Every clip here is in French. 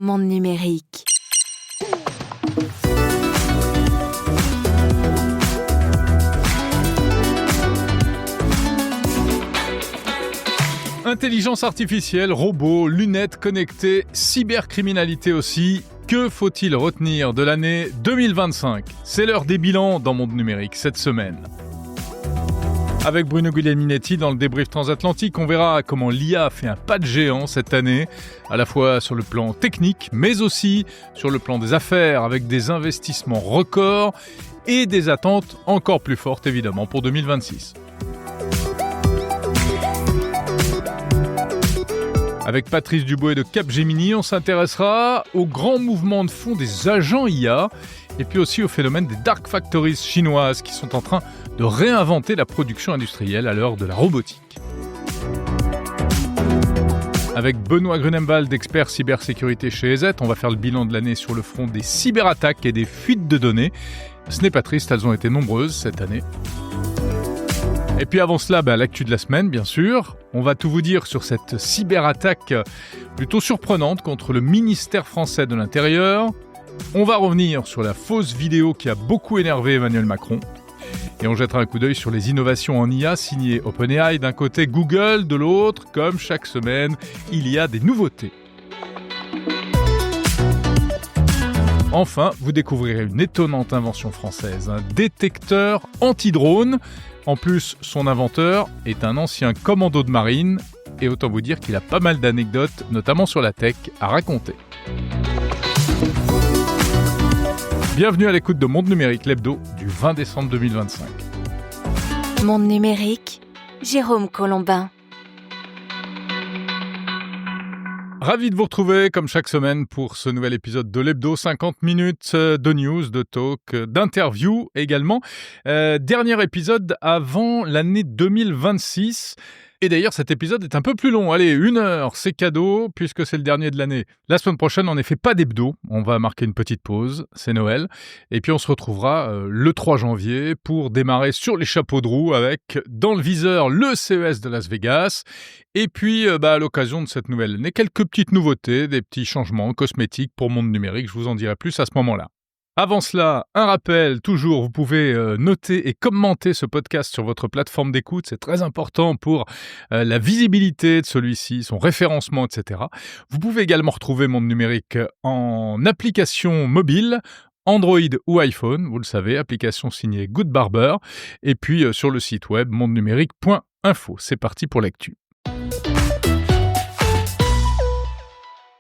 Monde numérique. Intelligence artificielle, robots, lunettes connectées, cybercriminalité aussi. Que faut-il retenir de l'année 2025 ? C'est l'heure des bilans dans Monde numérique cette semaine. Avec Bruno Guglielminetti dans le débrief transatlantique, on verra comment l'IA a fait un pas de géant cette année, à la fois sur le plan technique, mais aussi sur le plan des affaires, avec des investissements records et des attentes encore plus fortes évidemment pour 2026. Avec Patrice Dubois de Capgemini, on s'intéressera au grand mouvement de fond des agents IA et puis aussi au phénomène des dark factories chinoises qui sont en train de réinventer la production industrielle à l'heure de la robotique. Avec Benoît Grunenwald, expert cybersécurité chez EZ, on va faire le bilan de l'année sur le front des cyberattaques et des fuites de données. Ce n'est pas triste, elles ont été nombreuses cette année. Et puis avant cela, l'actu de la semaine, bien sûr. On va tout vous dire sur cette cyberattaque plutôt surprenante contre le ministère français de l'Intérieur. On va revenir sur la fausse vidéo qui a beaucoup énervé Emmanuel Macron. Et on jettera un coup d'œil sur les innovations en IA signées OpenAI d'un côté, Google de l'autre. Comme chaque semaine, il y a des nouveautés. Enfin, vous découvrirez une étonnante invention française, un détecteur anti-drone. En plus, son inventeur est un ancien commando de marine, et autant vous dire qu'il a pas mal d'anecdotes, notamment sur la tech, à raconter. Bienvenue à l'écoute de Monde numérique, l'hebdo du 20 décembre 2025. Monde numérique, Jérôme Colombin. Ravi de vous retrouver, comme chaque semaine, pour ce nouvel épisode de l'hebdo. 50 minutes de news, de talk, d'interviews également. Dernier épisode avant l'année 2026. Et d'ailleurs, cet épisode est un peu plus long. Allez, 1 heure, c'est cadeau, puisque c'est le dernier de l'année. La semaine prochaine, on n'est fait pas d'hebdo. On va marquer une petite pause, c'est Noël. Et puis, on se retrouvera le 3 janvier pour démarrer sur les chapeaux de roue avec, dans le viseur, le CES de Las Vegas. Et puis, à l'occasion de cette nouvelle année, quelques petites nouveautés, des petits changements cosmétiques pour Monde numérique. Je vous en dirai plus à ce moment-là. Avant cela, un rappel, toujours, vous pouvez noter et commenter ce podcast sur votre plateforme d'écoute. C'est très important pour la visibilité de celui-ci, son référencement, etc. Vous pouvez également retrouver Monde numérique en application mobile, Android ou iPhone, vous le savez, application signée Good Barber. Et puis sur le site web mondenumérique.info. C'est parti pour l'actu.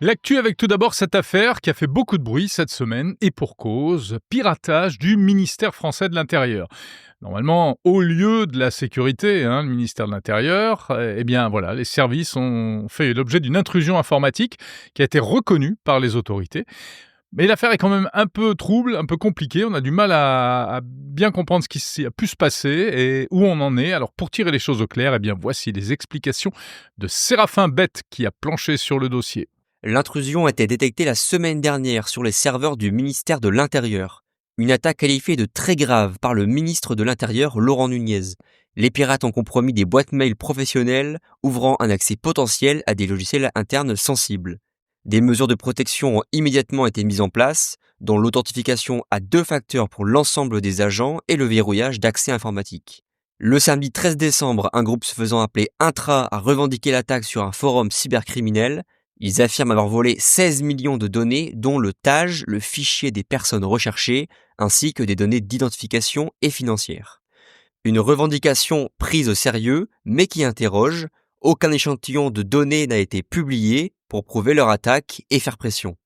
L'actu avec tout d'abord cette affaire qui a fait beaucoup de bruit cette semaine et pour cause, piratage du ministère français de l'Intérieur. Normalement, au lieu de la sécurité, le ministère de l'Intérieur, les services ont fait l'objet d'une intrusion informatique qui a été reconnue par les autorités. Mais l'affaire est quand même un peu trouble, un peu compliquée. On a du mal à bien comprendre ce qui a pu se passer et où on en est. Alors pour tirer les choses au clair, voici les explications de Séraphin Bette qui a planché sur le dossier. L'intrusion a été détectée la semaine dernière sur les serveurs du ministère de l'Intérieur. Une attaque qualifiée de très grave par le ministre de l'Intérieur, Laurent Nunez. Les pirates ont compromis des boîtes mail professionnelles, ouvrant un accès potentiel à des logiciels internes sensibles. Des mesures de protection ont immédiatement été mises en place, dont l'authentification à 2 facteurs pour l'ensemble des agents et le verrouillage d'accès informatique. Le samedi 13 décembre, un groupe se faisant appeler Intra a revendiqué l'attaque sur un forum cybercriminel. Ils affirment avoir volé 16 millions de données, dont le TAG, le fichier des personnes recherchées, ainsi que des données d'identification et financières. Une revendication prise au sérieux, mais qui interroge. Aucun échantillon de données n'a été publié pour prouver leur attaque et faire pression.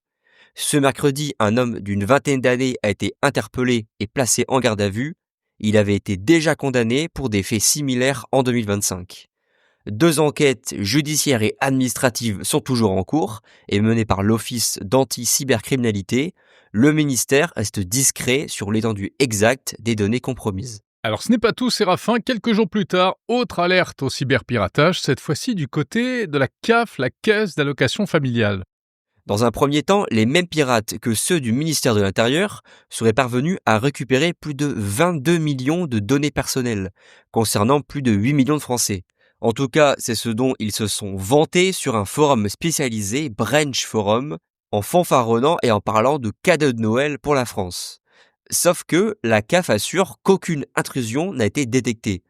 Ce mercredi, un homme d'une 20aine d'années a été interpellé et placé en garde à vue. Il avait été déjà condamné pour des faits similaires en 2025. 2 enquêtes judiciaires et administratives sont toujours en cours et menées par l'Office d'anti-cybercriminalité. Le ministère reste discret sur l'étendue exacte des données compromises. Alors ce n'est pas tout, Séraphin. Quelques jours plus tard, autre alerte au cyberpiratage, cette fois-ci du côté de la CAF, la Caisse d'allocation familiale. Dans un premier temps, les mêmes pirates que ceux du ministère de l'Intérieur seraient parvenus à récupérer plus de 22 millions de données personnelles, concernant plus de 8 millions de Français. En tout cas, c'est ce dont ils se sont vantés sur un forum spécialisé, Branch Forum, en fanfaronnant et en parlant de cadeaux de Noël pour la France. Sauf que la CAF assure qu'aucune intrusion n'a été détectée.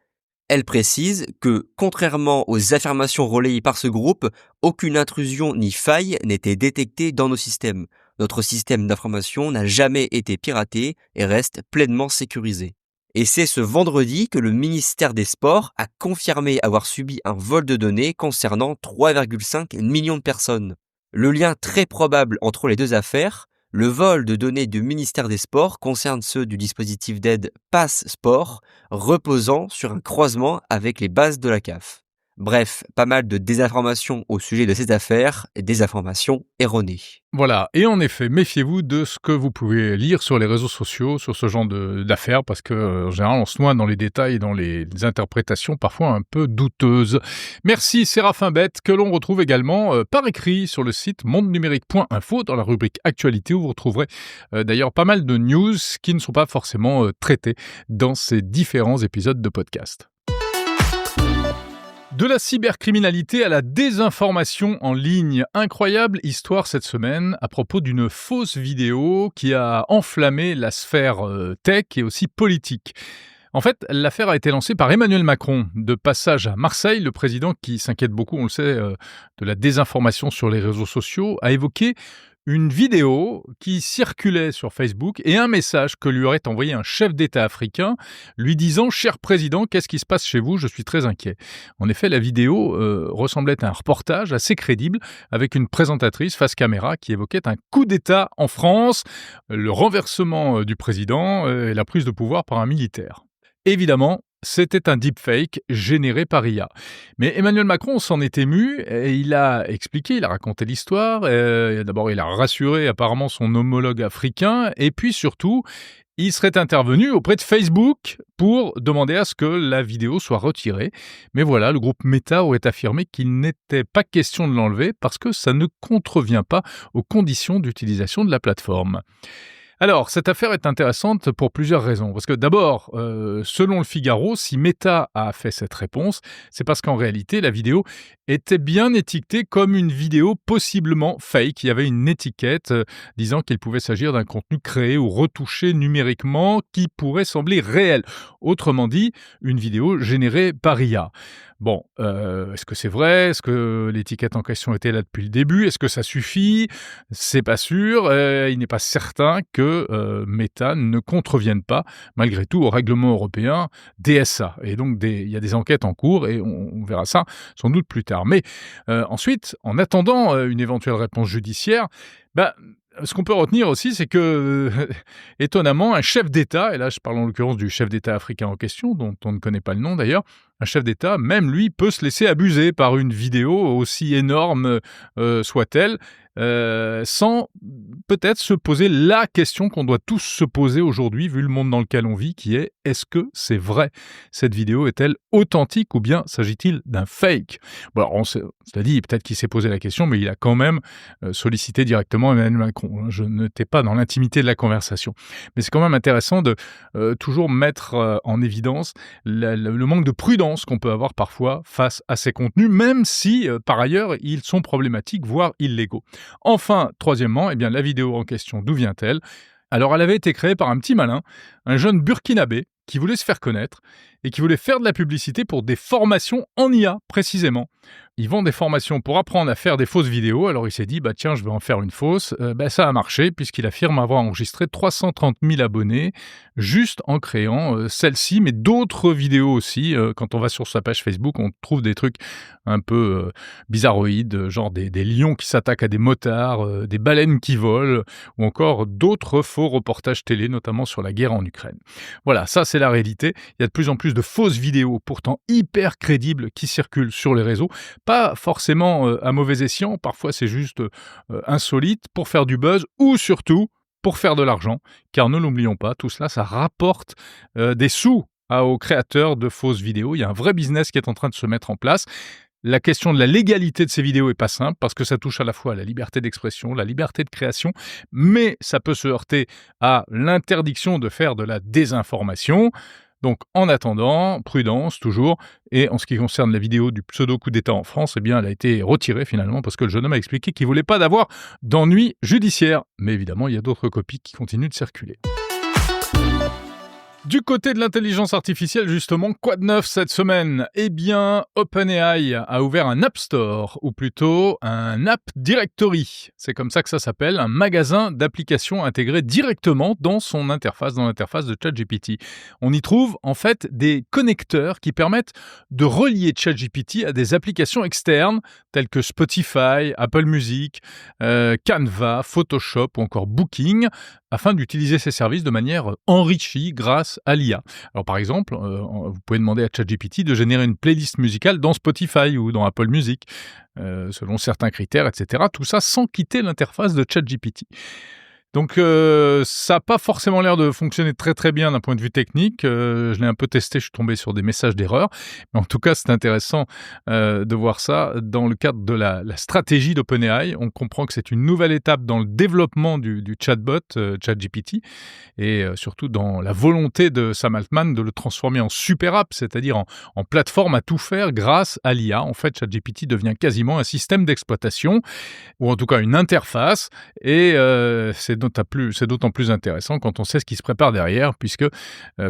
Elle précise que, contrairement aux affirmations relayées par ce groupe, aucune intrusion ni faille n'était détectée dans nos systèmes. Notre système d'information n'a jamais été piraté et reste pleinement sécurisé. Et c'est ce vendredi que le ministère des Sports a confirmé avoir subi un vol de données concernant 3,5 millions de personnes. Le lien très probable entre les deux affaires, le vol de données du ministère des Sports concerne ceux du dispositif d'aide Pass Sport, reposant sur un croisement avec les bases de la CAF. Bref, pas mal de désinformations au sujet de ces affaires et des informations erronées. Voilà, et en effet, méfiez-vous de ce que vous pouvez lire sur les réseaux sociaux, sur ce genre d'affaires, parce que en général, on se noie dans les détails et dans les interprétations parfois un peu douteuses. Merci Séraphin Bête, que l'on retrouve également par écrit sur le site mondenumérique.info dans la rubrique Actualité, où vous retrouverez d'ailleurs pas mal de news qui ne sont pas forcément traitées dans ces différents épisodes de podcast. De la cybercriminalité à la désinformation en ligne. Incroyable histoire cette semaine à propos d'une fausse vidéo qui a enflammé la sphère tech et aussi politique. En fait, l'affaire a été lancée par Emmanuel Macron. De passage à Marseille, le président, qui s'inquiète beaucoup, on le sait, de la désinformation sur les réseaux sociaux, a évoqué une vidéo qui circulait sur Facebook et un message que lui aurait envoyé un chef d'État africain lui disant « Cher président, qu'est-ce qui se passe chez vous ? Je suis très inquiet ». En effet, la vidéo ressemblait à un reportage assez crédible avec une présentatrice face caméra qui évoquait un coup d'État en France, le renversement du président et la prise de pouvoir par un militaire. Évidemment, c'était un deepfake généré par IA. Mais Emmanuel Macron s'en est ému et il a expliqué, il a raconté l'histoire. D'abord, il a rassuré apparemment son homologue africain et puis surtout, il serait intervenu auprès de Facebook pour demander à ce que la vidéo soit retirée. Mais voilà, le groupe Meta aurait affirmé qu'il n'était pas question de l'enlever parce que ça ne contrevient pas aux conditions d'utilisation de la plateforme. Alors, cette affaire est intéressante pour plusieurs raisons. Parce que d'abord, selon le Figaro, si Meta a fait cette réponse, c'est parce qu'en réalité, la vidéo était bien étiquetée comme une vidéo possiblement fake. Il y avait une étiquette disant qu'il pouvait s'agir d'un contenu créé ou retouché numériquement qui pourrait sembler réel. Autrement dit, une vidéo générée par IA. Bon, est-ce que c'est vrai ? Est-ce que l'étiquette en question était là depuis le début ? Est-ce que ça suffit ? C'est pas sûr. Il n'est pas certain que Meta ne contrevienne pas, malgré tout, au règlement européen DSA. Et donc, il y a des enquêtes en cours et on verra ça sans doute plus tard. Mais ensuite, en attendant une éventuelle réponse judiciaire, ce qu'on peut retenir aussi, c'est que, étonnamment, un chef d'État, et là je parle en l'occurrence du chef d'État africain en question, dont on ne connaît pas le nom d'ailleurs, un chef d'État, même lui, peut se laisser abuser par une vidéo aussi énorme soit-elle, sans peut-être se poser la question qu'on doit tous se poser aujourd'hui, vu le monde dans lequel on vit, qui est « Est-ce que c'est vrai ? Cette vidéo est-elle authentique ou bien s'agit-il d'un fake ?» Bon, alors, cela dit, peut-être qu'il s'est posé la question, mais il a quand même sollicité directement Emmanuel Macron. Je n'étais pas dans l'intimité de la conversation. Mais c'est quand même intéressant de toujours mettre en évidence le manque de prudence qu'on peut avoir parfois face à ces contenus, même si, par ailleurs, ils sont problématiques, voire illégaux. Enfin, troisièmement, la vidéo en question, d'où vient-elle ? Alors, elle avait été créée par un petit malin, un jeune burkinabé, qui voulait se faire connaître et qui voulait faire de la publicité pour des formations en IA, précisément. Ils vendent des formations pour apprendre à faire des fausses vidéos, alors il s'est dit, tiens, je vais en faire une fausse. Ça a marché, puisqu'il affirme avoir enregistré 330 000 abonnés, juste en créant celle-ci, mais d'autres vidéos aussi. Quand on va sur sa page Facebook, on trouve des trucs un peu bizarroïdes, genre des lions qui s'attaquent à des motards, des baleines qui volent, ou encore d'autres faux reportages télé, notamment sur la guerre en Ukraine. Voilà, ça c'est la réalité. Il y a de plus en plus de fausses vidéos, pourtant hyper crédibles, qui circulent sur les réseaux. Pas forcément à mauvais escient, parfois c'est juste insolite pour faire du buzz ou surtout pour faire de l'argent. Car ne l'oublions pas, tout cela, ça rapporte des sous aux créateurs de fausses vidéos. Il y a un vrai business qui est en train de se mettre en place. La question de la légalité de ces vidéos est pas simple parce que ça touche à la fois à la liberté d'expression, la liberté de création, mais ça peut se heurter à l'interdiction de faire de la désinformation. Donc en attendant, prudence toujours. Et en ce qui concerne la vidéo du pseudo coup d'État en France, eh bien elle a été retirée finalement parce que le jeune homme a expliqué qu'il ne voulait pas d'avoir d'ennui judiciaire. Mais évidemment, il y a d'autres copies qui continuent de circuler. Du côté de l'intelligence artificielle, justement, quoi de neuf cette semaine ? Eh bien, OpenAI a ouvert un App Store, ou plutôt un App Directory. C'est comme ça que ça s'appelle, un magasin d'applications intégré directement dans son interface, dans l'interface de ChatGPT. On y trouve en fait des connecteurs qui permettent de relier ChatGPT à des applications externes telles que Spotify, Apple Music, Canva, Photoshop ou encore Booking, afin d'utiliser ces services de manière enrichie grâce à l'IA. Alors par exemple, vous pouvez demander à ChatGPT de générer une playlist musicale dans Spotify ou dans Apple Music, selon certains critères, etc. Tout ça sans quitter l'interface de ChatGPT. Donc ça n'a pas forcément l'air de fonctionner très très bien d'un point de vue technique. Je l'ai un peu testé, je suis tombé sur des messages d'erreur. Mais en tout cas, c'est intéressant de voir ça dans le cadre de la stratégie d'OpenAI. On comprend que c'est une nouvelle étape dans le développement du chatbot ChatGPT et surtout dans la volonté de Sam Altman de le transformer en super app, c'est-à-dire en plateforme à tout faire grâce à l'IA. En fait, ChatGPT devient quasiment un système d'exploitation ou en tout cas une interface et c'est d'autant plus intéressant quand on sait ce qui se prépare derrière, puisque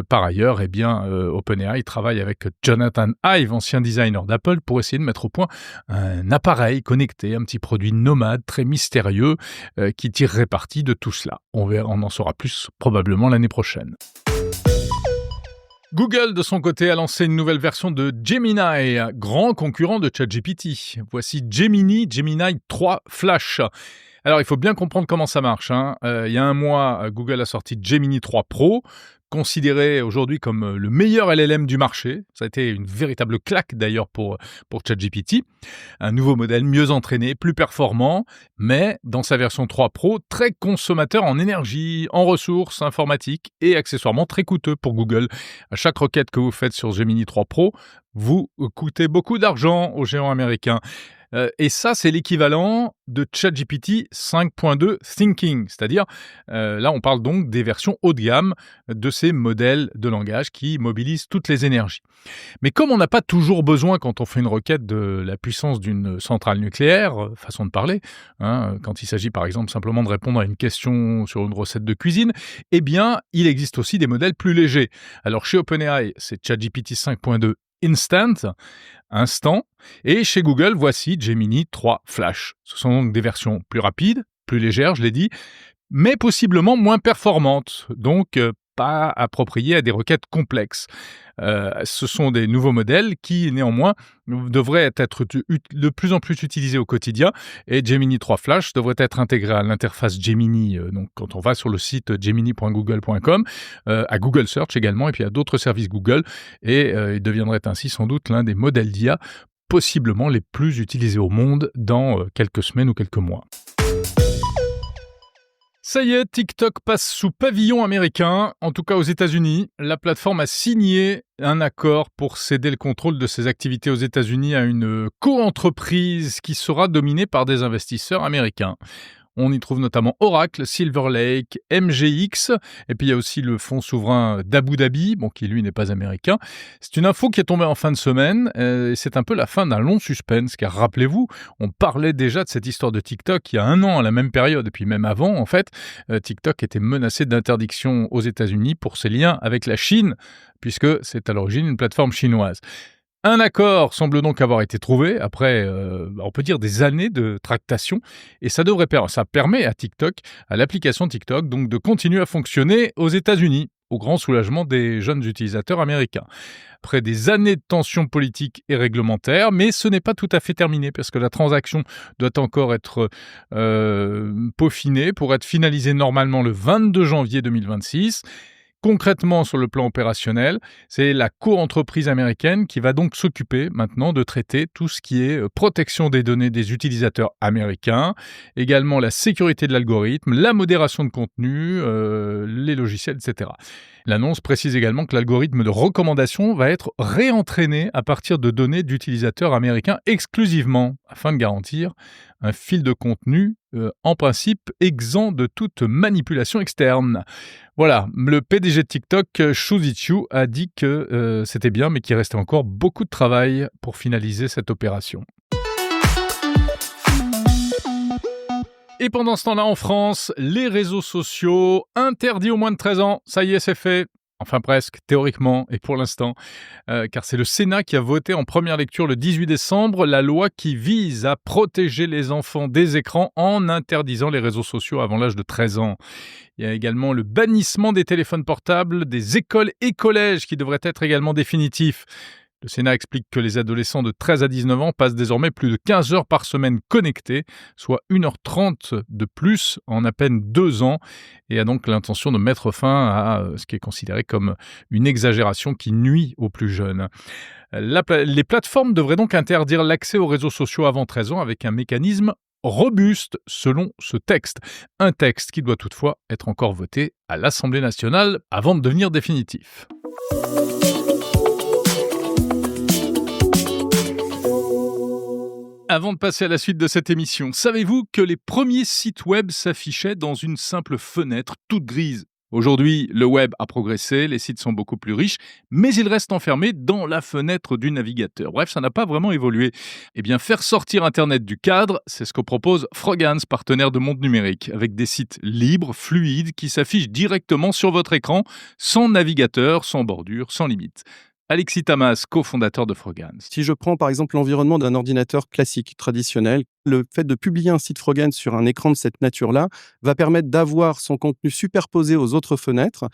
par ailleurs, eh bien, OpenAI travaille avec Jonathan Ive, ancien designer d'Apple, pour essayer de mettre au point un appareil connecté, un petit produit nomade très mystérieux qui tirerait parti de tout cela. On en saura plus probablement l'année prochaine. Google, de son côté, a lancé une nouvelle version de Gemini, grand concurrent de ChatGPT. Voici Gemini 3 Flash. Alors, il faut bien comprendre comment ça marche. Il y a un mois, Google a sorti Gemini 3 Pro, considéré aujourd'hui comme le meilleur LLM du marché. Ça a été une véritable claque d'ailleurs pour ChatGPT. Un nouveau modèle mieux entraîné, plus performant, mais dans sa version 3 Pro, très consommateur en énergie, en ressources informatiques et accessoirement très coûteux pour Google. À chaque requête que vous faites sur Gemini 3 Pro, vous coûtez beaucoup d'argent aux géants américains. Et ça, c'est l'équivalent de ChatGPT 5.2 Thinking, c'est-à-dire, là, on parle donc des versions haut de gamme de ces modèles de langage qui mobilisent toutes les énergies. Mais comme on n'a pas toujours besoin, quand on fait une requête, de la puissance d'une centrale nucléaire, façon de parler, quand il s'agit par exemple simplement de répondre à une question sur une recette de cuisine, eh bien, il existe aussi des modèles plus légers. Alors, chez OpenAI, c'est ChatGPT 5.2 Instant, et chez Google, voici Gemini 3 Flash. Ce sont donc des versions plus rapides, plus légères, je l'ai dit, mais possiblement moins performantes, donc pas appropriées à des requêtes complexes. Ce sont des nouveaux modèles qui, néanmoins, devraient être de plus en plus utilisés au quotidien, et Gemini 3 Flash devrait être intégré à l'interface Gemini, donc quand on va sur le site gemini.google.com, à Google Search également, et puis à d'autres services Google, et il deviendrait ainsi sans doute l'un des modèles d'IA possiblement les plus utilisés au monde dans quelques semaines ou quelques mois. Ça y est, TikTok passe sous pavillon américain, en tout cas aux États-Unis. La plateforme a signé un accord pour céder le contrôle de ses activités aux États-Unis à une co-entreprise qui sera dominée par des investisseurs américains. On y trouve notamment Oracle, Silver Lake, MGX, et puis il y a aussi le fonds souverain d'Abu Dhabi, qui lui n'est pas américain. C'est une info qui est tombée en fin de semaine, et c'est un peu la fin d'un long suspense, car rappelez-vous, on parlait déjà de cette histoire de TikTok il y a 1 an, à la même période, et puis même avant, en fait, TikTok était menacé d'interdiction aux États-Unis pour ses liens avec la Chine, puisque c'est à l'origine une plateforme chinoise. Un accord semble donc avoir été trouvé après, on peut dire, des années de tractation, et ça permet à TikTok, à l'application TikTok, donc de continuer à fonctionner aux États-Unis, au grand soulagement des jeunes utilisateurs américains. Après des années de tensions politiques et réglementaires, mais ce n'est pas tout à fait terminé, parce que la transaction doit encore être peaufinée pour être finalisée normalement le 22 janvier 2026. Concrètement, sur le plan opérationnel, c'est la co-entreprise américaine qui va donc s'occuper maintenant de traiter tout ce qui est protection des données des utilisateurs américains, également la sécurité de l'algorithme, la modération de contenu, les logiciels, etc. L'annonce précise également que l'algorithme de recommandation va être réentraîné à partir de données d'utilisateurs américains exclusivement, afin de garantir un fil de contenu, en principe exempt de toute manipulation externe. Voilà, le PDG de TikTok, Shou Zi-Chew, a dit que c'était bien, mais qu'il restait encore beaucoup de travail pour finaliser cette opération. Et pendant ce temps-là, en France, les réseaux sociaux interdits aux moins de 13 ans. Ça y est, c'est fait. Enfin presque, théoriquement et pour l'instant, car c'est le Sénat qui a voté en première lecture le 18 décembre la loi qui vise à protéger les enfants des écrans en interdisant les réseaux sociaux avant l'âge de 13 ans. Il y a également le bannissement des téléphones portables des écoles et collèges qui devrait être également définitif. Le Sénat explique que les adolescents de 13 à 19 ans passent désormais plus de 15 heures par semaine connectés, soit 1h30 de plus en à peine 2 ans, et a donc l'intention de mettre fin à ce qui est considéré comme une exagération qui nuit aux plus jeunes. Les plateformes devraient donc interdire l'accès aux réseaux sociaux avant 13 ans avec un mécanisme robuste selon ce texte. Un texte qui doit toutefois être encore voté à l'Assemblée nationale avant de devenir définitif. Avant de passer à la suite de cette émission, savez-vous que les premiers sites web s'affichaient dans une simple fenêtre toute grise ? Aujourd'hui, le web a progressé, les sites sont beaucoup plus riches, mais ils restent enfermés dans la fenêtre du navigateur. Bref, ça n'a pas vraiment évolué. Eh bien, faire sortir Internet du cadre, c'est ce que propose Frogance, partenaire de Monde Numérique, avec des sites libres, fluides, qui s'affichent directement sur votre écran, sans navigateur, sans bordure, sans limite. Alexis Tamas, cofondateur de Frogance. Si je prends par exemple l'environnement d'un ordinateur classique, traditionnel, le fait de publier un site Frogance sur un écran de cette nature-là va permettre d'avoir son contenu superposé aux autres fenêtres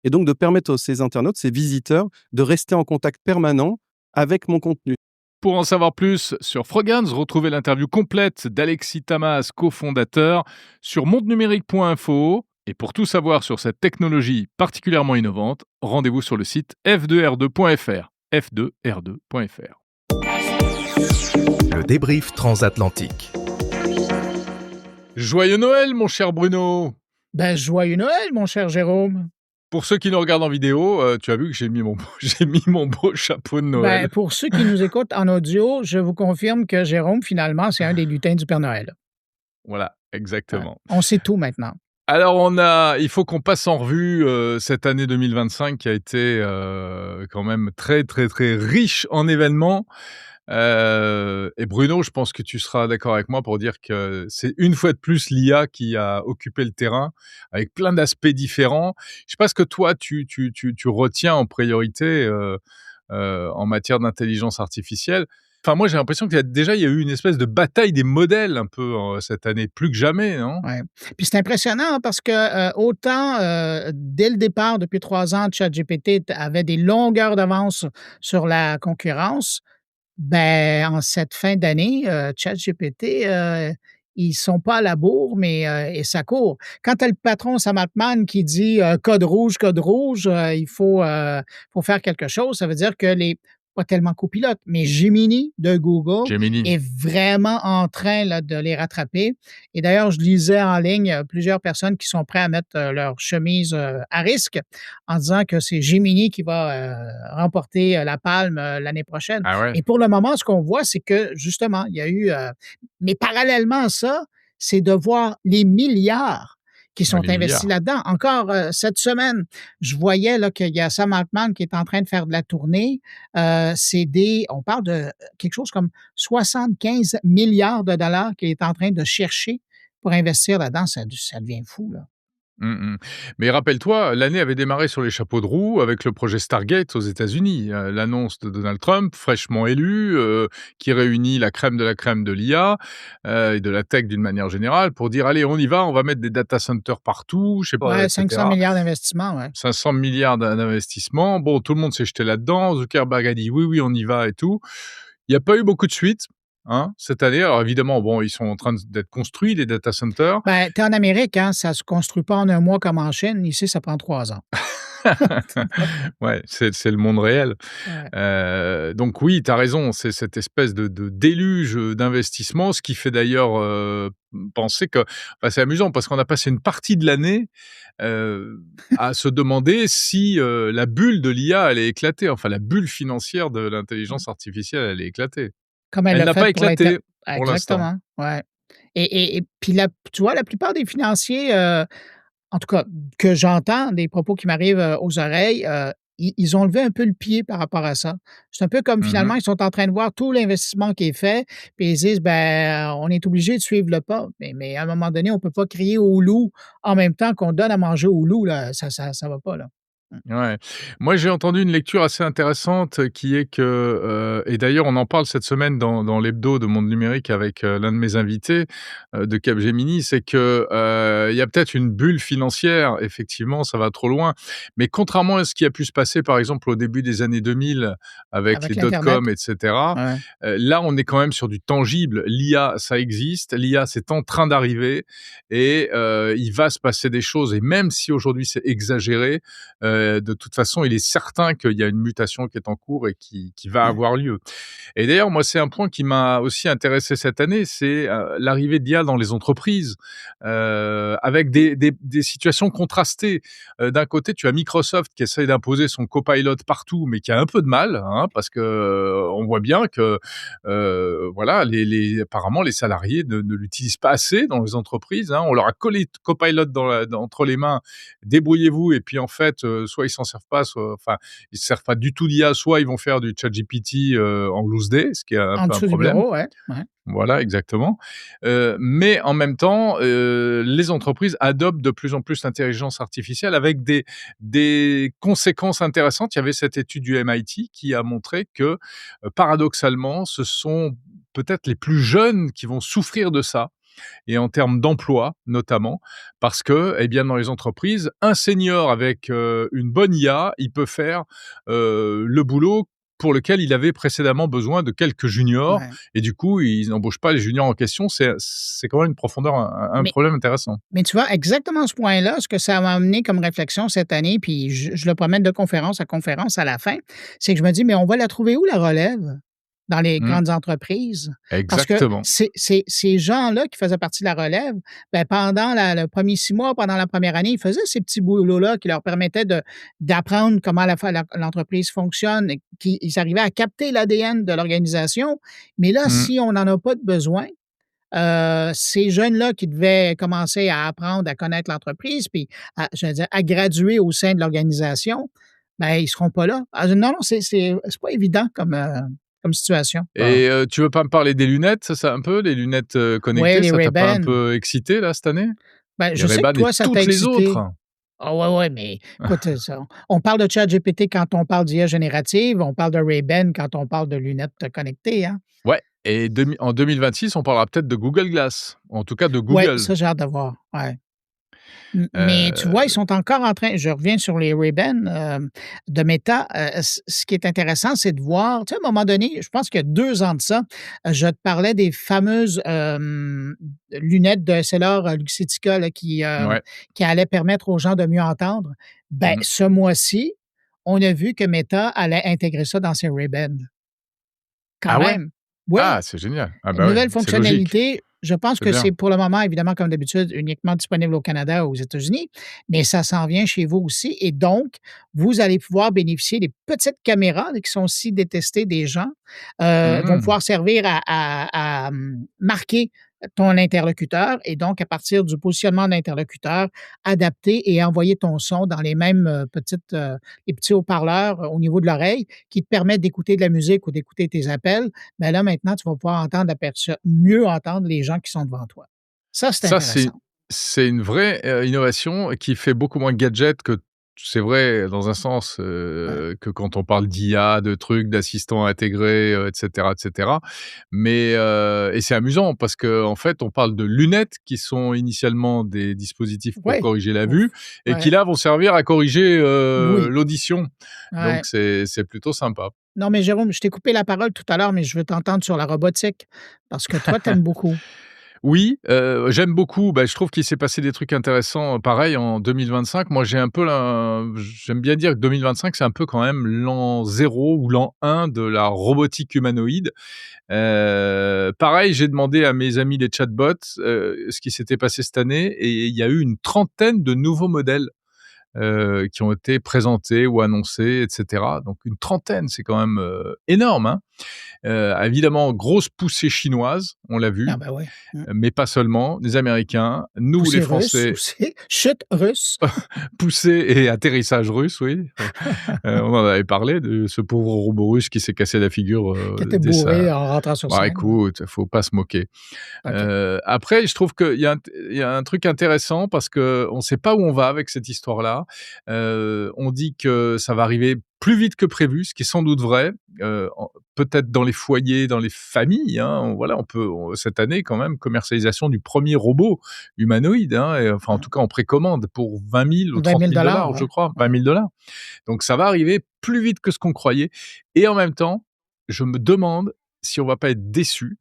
et donc de permettre à ces internautes, ces visiteurs, de rester en contact permanent avec mon contenu. Pour en savoir plus sur Frogance, retrouvez l'interview complète d'Alexis Tamas, cofondateur, sur mondenumérique.info. Et pour tout savoir sur cette technologie particulièrement innovante, rendez-vous sur le site f2r2.fr. f2r2.fr. Le débrief transatlantique. Joyeux Noël, mon cher Bruno. Joyeux Noël, mon cher Jérôme. Pour ceux qui nous regardent en vidéo, tu as vu que j'ai mis mon beau chapeau de Noël. Pour ceux qui nous écoutent en audio, je vous confirme que Jérôme, finalement, c'est un des lutins du Père Noël. Voilà, exactement. On sait tout maintenant. Alors, il faut qu'on passe en revue cette année 2025 qui a été quand même très, très, très riche en événements. Et Bruno, je pense que tu seras d'accord avec moi pour dire que c'est une fois de plus l'IA qui a occupé le terrain avec plein d'aspects différents. Je ne sais pas ce que toi, tu retiens en priorité en matière d'intelligence artificielle. Enfin, moi, j'ai l'impression qu'il y a eu une espèce de bataille des modèles un peu cette année, plus que jamais, non ? Ouais. Puis c'est impressionnant parce que autant dès le départ, depuis 3 ans, ChatGPT avait des longueurs d'avance sur la concurrence. En cette fin d'année, ChatGPT, ils sont pas à la bourre, mais et ça court. Quand tu as le patron Sam Altman qui dit code rouge, il faut faire quelque chose, ça veut dire que pas tellement copilote, mais Gemini de Google est vraiment en train là, de les rattraper. Et d'ailleurs, je lisais en ligne plusieurs personnes qui sont prêtes à mettre leur chemise à risque en disant que c'est Gemini qui va remporter la palme l'année prochaine. Ah ouais. Et pour le moment, ce qu'on voit, c'est que justement, il y a eu... mais parallèlement à ça, c'est de voir les milliards qui sont investis là-dedans. Encore cette semaine, je voyais là, qu'il y a Sam Altman qui est en train de faire de la tournée. On parle de quelque chose comme 75 milliards de dollars qu'il est en train de chercher pour investir là-dedans. Ça devient fou, là. Mais rappelle-toi, l'année avait démarré sur les chapeaux de roue avec le projet Stargate aux États-Unis. L'annonce de Donald Trump, fraîchement élu, qui réunit la crème de l'IA et de la tech d'une manière générale pour dire allez, on y va, on va mettre des data centers partout, je sais pas. Ouais, 500 milliards d'investissements, ouais. 500 milliards d'investissements. Bon, tout le monde s'est jeté là-dedans. Zuckerberg a dit oui, on y va et tout. Il n'y a pas eu beaucoup de suites. Cette année, alors évidemment, ils sont en train d'être construits, les data centers. T'es en Amérique, ça se construit pas en un mois comme en Chine. Ici, ça prend 3 ans. Ouais, c'est le monde réel. Ouais. Donc oui, tu as raison, c'est cette espèce de déluge, d'investissement, ce qui fait d'ailleurs, penser que enfin, c'est amusant parce qu'on a passé une partie de l'année, à se demander si, la bulle de l'IA allait éclater, enfin la bulle financière de l'intelligence artificielle allait éclater. Comme elle Elle l'a n'a pas fait pour l'inter éclaté pour l'instant. exactement, ouais. Et puis tu vois, la plupart des financiers, en tout cas, que j'entends, des propos qui m'arrivent, aux oreilles, ils ont levé un peu le pied par rapport à ça. C'est un peu comme Mmh. finalement, ils sont en train de voir tout l'investissement qui est fait, puis ils disent: «Ben, on est obligé de suivre le pas». Mais à un moment donné, on peut pas crier au loup en même temps qu'on donne à manger au loup, là. Ça va pas, là. Mmh. Ouais. Moi, j'ai entendu une lecture assez intéressante qui est que, et d'ailleurs on en parle cette semaine dans l'hebdo de Monde Numérique avec, l'un de mes invités, de Capgemini, c'est que, il y a peut-être une bulle financière, effectivement, ça va trop loin. Mais contrairement à ce qui a pu se passer, par exemple, au début des années 2000 avec Avec les l'internet, dot-com et cetera, ouais. là, on est quand même sur du tangible. L'IA, ça existe, l'IA, c'est en train d'arriver et il va se passer des choses et même si aujourd'hui c'est exagéré, de toute façon, il est certain qu'il y a une mutation qui est en cours et qui va Ouais. avoir lieu. Et d'ailleurs, moi, c'est un point qui m'a aussi intéressé cette année, c'est, l'arrivée de l'IA dans les entreprises, avec des situations contrastées. D'un côté, tu as Microsoft qui essaye d'imposer son Copilot partout, mais qui a un peu de mal, hein, parce que, on voit bien que, voilà, apparemment, les salariés ne l'utilisent pas assez dans les entreprises, hein. On leur a collé Copilot entre les mains, débrouillez-vous et puis en fait, soit ils s'en servent pas, soit enfin, ils se servent pas du tout d'IA, soit ils vont faire du ChatGPT, en loose day, ce qui est un En peu un dessous du problème. bureau, ouais, ouais. Voilà, exactement. Mais en même temps, les entreprises adoptent de plus en plus l'intelligence artificielle avec des conséquences intéressantes. Il y avait cette étude du MIT qui a montré que, paradoxalement, ce sont peut-être les plus jeunes qui vont souffrir de ça et en termes d'emploi notamment, parce que, eh bien, dans les entreprises, un senior avec, une bonne IA, il peut faire, le boulot pour lequel il avait précédemment besoin de quelques juniors Ouais. et du coup, ils n'embauchent pas les juniors en question. C'est quand même une profondeur, un Mais problème intéressant. Mais tu vois, exactement ce point-là, ce que ça m'a amené comme réflexion cette année, puis je le promène de conférence à conférence à la fin, c'est que je me dis: «Mais on va la trouver où la relève dans les Mmh, grandes entreprises?» Parce que exactement. ces gens-là qui faisaient partie de la relève, ben, pendant le 1er 6 mois, pendant la première année, ils faisaient ces petits boulots-là qui leur permettaient d'apprendre comment l'entreprise fonctionne et ils arrivaient à capter l'ADN de l'organisation. Mais là, Mmh. si on n'en a pas de besoin, ces jeunes-là qui devaient commencer à apprendre à connaître l'entreprise, puis je veux dire, à graduer au sein de l'organisation, ben, ils seront pas là. Non, non, c'est pas évident comme situation. Bon. Et tu veux pas me parler des lunettes, ça un peu, les lunettes, Ouais, connectées, les ça t'a pas un Ray-Ban. peu excité là, cette année? Ben, Les je sais que Ray-Ban et toi, ça t'a toutes les excité. autres? Ah ouais, ouais, mais écoute, ça on parle de ChatGPT quand on parle d'IA générative, on parle de Ray-Ban quand on parle de lunettes connectées, hein? Ouais et en 2026, on parlera peut-être de Google Glass, en tout cas de Ouais, Google. ça, j'ai hâte de voir, ouais. Mais tu vois, ils Heu, sont encore en train je reviens sur les Ray-Ban, de Meta, ce qui est intéressant, c'est de voir, tu sais, à un moment donné, je pense qu'il y a 2 ans de ça, je te parlais des fameuses, lunettes de EssilorLuxottica là ouais. qui allaient permettre aux gens de mieux entendre. Ben, Mmh. ce mois-ci, on a vu que Meta allait intégrer ça dans ses Ray-Ban. Quand Ah ouais? même. Oui. Ah, c'est génial. Ah Une bah, ouais, nouvelle c'est logique, fonctionnalité, je pense c'est que c'est bien. pour le moment, évidemment, comme d'habitude, uniquement disponible au Canada ou aux États-Unis, mais ça s'en vient chez vous aussi et donc, vous allez pouvoir bénéficier des petites caméras là, qui sont si détestées des gens, vont Mmh. pouvoir servir à marquer ton interlocuteur et donc à partir du positionnement de l'interlocuteur, adapter et envoyer ton son dans les mêmes, les petits haut-parleurs au niveau de l'oreille qui te permettent d'écouter de la musique ou d'écouter tes appels. Ben là, maintenant, tu vas pouvoir mieux entendre les gens qui sont devant toi. Ça, c'est Ça, intéressant. c'est une vraie, innovation qui fait beaucoup moins gadget que c'est vrai dans un sens, Ouais. que quand on parle d'IA, de trucs, d'assistants intégrés, et cetera et cetera. Mais, et c'est amusant parce qu'en fait, on parle de lunettes qui sont initialement des dispositifs pour Ouais. corriger la Ouf. vue et qui Ouais. là vont servir à corriger, L'ouïe. l'audition. Ouais. Donc c'est plutôt sympa. Non, mais Jérôme, je t'ai coupé la parole tout à l'heure, mais je veux t'entendre sur la robotique parce que toi, tu aimes beaucoup. Oui, j'aime beaucoup. Je trouve qu'il s'est passé des trucs intéressants, pareil en 2025. Moi, j'aime bien dire que 2025, c'est un peu quand même l'an 0 ou l'an 1 de la robotique humanoïde. Pareil, j'ai demandé à mes amis les chatbots, ce qui s'était passé cette année et il y a eu une trentaine de nouveaux modèles, qui ont été présentés ou annoncés et cetera. Donc une trentaine, c'est quand même, énorme, hein. Évidemment, grosse poussée chinoise, on l'a vu, Ah ben ouais. mais pas seulement. Les Américains, nous Poussée les russe Français, aussi. Chute russe. poussée et atterrissage russe, oui. On en avait parlé de ce pauvre robot russe qui s'est cassé la figure, Qui était dès bourré sa en rentrant sur bah, scène. écoute, faut pas se moquer. OK. Après, je trouve qu'il y a un truc intéressant parce qu'on ne sait pas où on va avec cette histoire-là. On dit que ça va arriver plus vite que prévu, ce qui est sans doute vrai. Peut-être dans les foyers, dans les familles, hein. Voilà, cette année quand même, commercialisation du premier robot humanoïde, hein, et enfin en tout cas en précommande pour 20 000 ou 20 30 000 000 dollars, je ouais. crois, Ouais. 20 000 dollars. Donc ça va arriver plus vite que ce qu'on croyait. Et en même temps, je me demande si on va pas être déçus.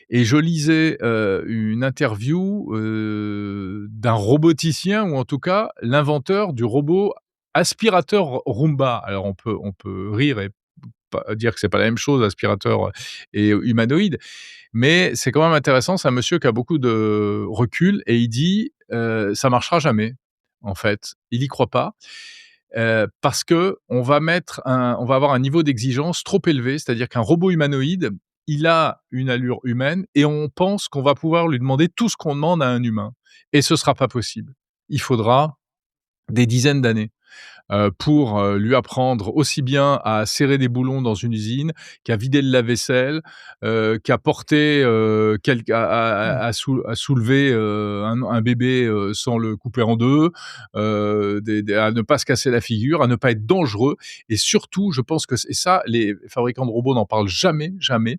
Et je lisais, une interview, d'un roboticien ou en tout cas l'inventeur du robot aspirateur Roomba. Alors on peut rire et pas dire que c'est pas la même chose, aspirateur et humanoïde, mais c'est quand même intéressant. C'est un monsieur qui a beaucoup de recul et il dit, «Ça marchera jamais», en fait. Il y croit pas, parce qu'on va on va avoir un niveau d'exigence trop élevé. C'est-à-dire qu'un robot humanoïde, il a une allure humaine et on pense qu'on va pouvoir lui demander tout ce qu'on demande à un humain et ce sera pas possible. Il faudra des dizaines d'années. Pour, lui apprendre aussi bien à serrer des boulons dans une usine, qu'à vider le lave-vaisselle, qu'à porter, Mmh. à soulever, un bébé, sans le couper en 2, à ne pas se casser la figure, à ne pas être dangereux et surtout, je pense que et ça, les fabricants de robots n'en parlent jamais, jamais,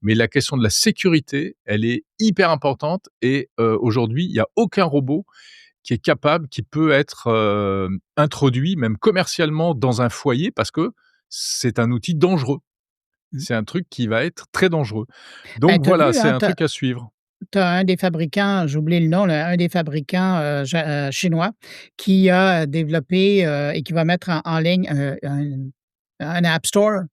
mais la question de la sécurité, elle est hyper importante et aujourd'hui, il y a aucun robot qui peut être, introduit même commercialement dans un foyer parce que c'est un outil dangereux. Mmh. C'est un truc qui va être très dangereux. Ben, Donc tu as voilà, vu, c'est hein, un truc à suivre. tu as un des fabricants, j'ai oublié le nom, là, un des fabricants, chinois qui a développé, et qui va mettre en ligne un app store,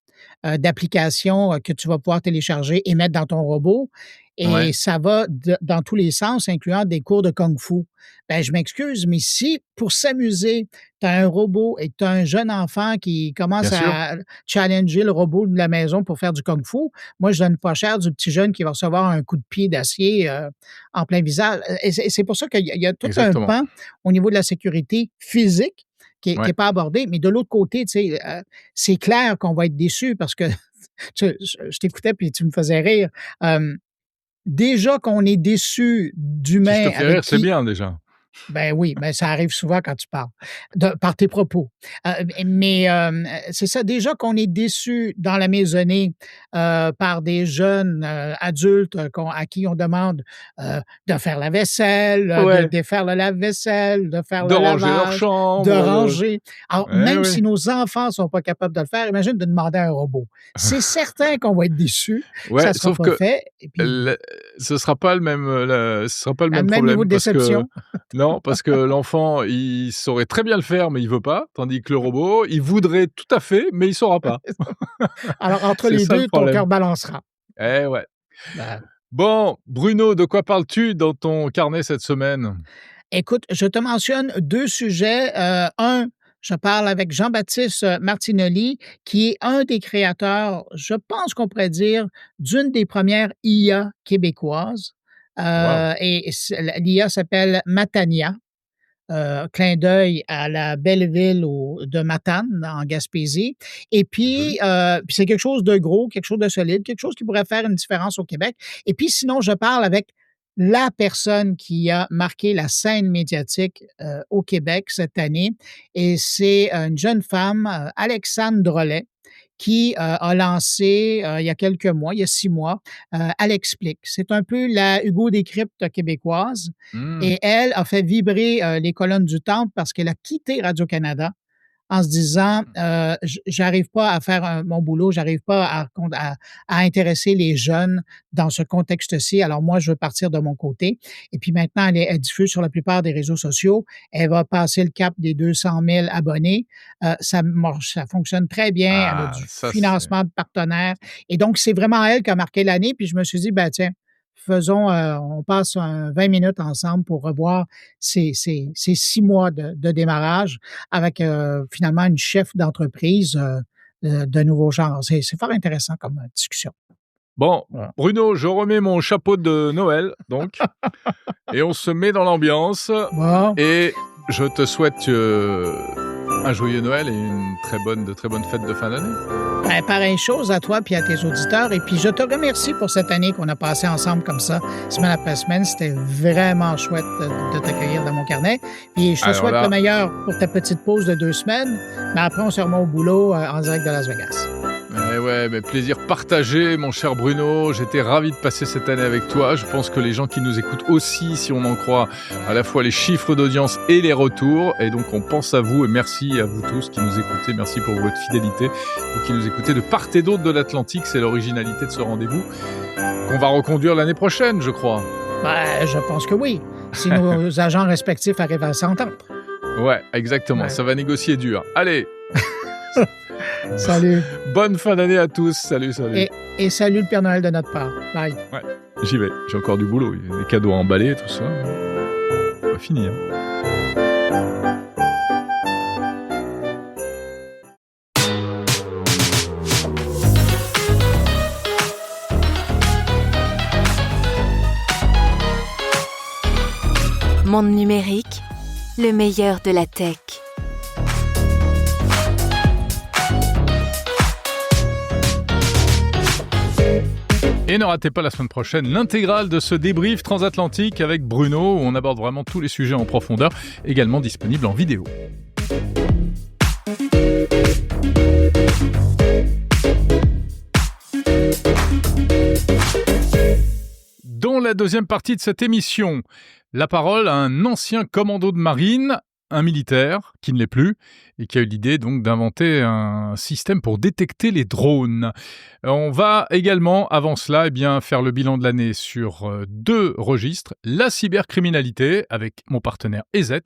d'applications, que tu vas pouvoir télécharger et mettre dans ton robot et Ouais, ça va dans tous les sens, incluant des cours de kung-fu. Ben, je m'excuse, mais si pour s'amuser, tu as un robot et que tu as un jeune enfant qui bien commence sûr. à challenger le robot de la maison pour faire du kung-fu, moi, je donne pas cher du petit jeune qui va recevoir un coup de pied d'acier, en plein visage et c'est pour ça qu'il y a tout un Exactement. pan au niveau de la sécurité physique qui Ouais. est pas abordé, mais de l'autre côté, tu sais, c'est clair qu'on va être déçus parce que je t'écoutais puis tu me faisais rire. Déjà qu'on est déçu Si je te d'humains fais avec rire, c'est qui bien déjà. ben oui, ben ça arrive souvent quand tu parles, par tes propos. Mais c'est ça, déjà qu'on est déçu dans la maisonnée, par des jeunes, adultes, à qui on demande, de faire la vaisselle, de Ouais, défaire le lave-vaisselle, de faire de le ranger leur lavage, de chambre, ranger. Alors, eh même oui. si nos enfants sont pas capables de le faire, imagine de demander à un robot. C'est certain qu'on va être déçus, Ouais, ça sera sauf pas que fait et puis, le ce sera pas le même, ce sera pas le à même même niveau problème de parce que déception. non, parce que l'enfant, il saurait très bien le faire, mais il veut pas, tandis que le robot, il voudrait tout à fait, mais il saura pas. Alors, entre C'est les ça le 2, ton problème. cœur balancera. Eh ouais. Ben, Bon, Bruno, de quoi parles-tu dans ton carnet cette semaine? écoute, je te mentionne 2 sujets. Un, je parle avec Jean-Baptiste, Martinelli, qui est un des créateurs, je pense qu'on pourrait dire, d'une des premières IA québécoises, Waouh! et l'IA s'appelle Matania. Clin d'œil à la belle ville de Matane, en Gaspésie. Et Joli. puis c'est quelque chose de gros, quelque chose de solide, quelque chose qui pourrait faire une différence au Québec. Et puis sinon, je parle avec la personne qui a marqué la scène médiatique, au Québec cette année et c'est une jeune femme, Alexandre Drolet, qui, a lancé, il y a quelques mois, il y a 6 mois, Elle explique. C'est un peu la Hugo Décrypte québécoise Mmh. et elle a fait vibrer, les colonnes du temple parce qu'elle a quitté Radio-Canada en se disant, j'arrive pas à faire mon boulot, j'arrive pas à intéresser les jeunes dans ce contexte-ci. Alors moi, je veux partir de mon côté. Et puis maintenant, elle diffuse sur la plupart des réseaux sociaux. Elle va passer le cap des 200 000 abonnés. Ça marche, ça fonctionne très bien. Elle a Ah, du ça c'est financement de partenaires. Et donc, c'est vraiment elle qui a marqué l'année. Puis je me suis dit, ben tiens, on passe 20 minutes ensemble pour revoir ces 6 mois de démarrage avec, finalement une chef d'entreprise, de nouveau genre. C'est fort intéressant comme, discussion. bon. Voilà. Bruno, je remets mon chapeau de Noël, donc, et on se met dans l'ambiance. Bon, Et je te souhaite un joyeux Noël et de très bonnes fêtes de fin d'année. ben, pareille chose à toi puis à tes auditeurs et puis je te remercie pour cette année qu'on a passée ensemble comme ça, semaine après semaine. C'était vraiment chouette de t'accueillir dans mon carnet. Puis je te Alors souhaite là, le meilleur pour ta petite pause de 2 semaines, mais après on se remet au boulot, en direct de Las Vegas. ouais, mais plaisir partagé, mon cher Bruno. J'étais ravi de passer cette année avec toi. Je pense que les gens qui nous écoutent aussi, si on en croit à la fois les chiffres d'audience et les retours. Et donc, on pense à vous et merci à vous tous qui nous écoutez. Merci pour votre fidélité. Vous qui nous écoutez de part et d'autre de l'Atlantique. C'est l'originalité de ce rendez-vous qu'on va reconduire l'année prochaine, je crois. Ben, je pense que oui, si nos agents respectifs arrivent à s'entendre. Ouais, exactement. Ouais. Ça va négocier dur. Allez, Salut. bonne fin d'année à tous. Salut, salut. Et salut le Père Noël de notre part. Bye. J'y vais. J'ai encore du boulot. Il y a des cadeaux à emballer, tout ça. Pas fini. Monde numérique, le meilleur de la tech. Et ne ratez pas la semaine prochaine l'intégrale de ce débrief transatlantique avec Bruno, où on aborde vraiment tous les sujets en profondeur, également disponible en vidéo. Dans la deuxième partie de cette émission, la parole à un ancien commando de marine, un militaire qui ne l'est plus et qui a eu l'idée donc d'inventer un système pour détecter les drones. On va également, avant cela, faire le bilan de l'année sur 2 registres, la cybercriminalité avec mon partenaire EZ,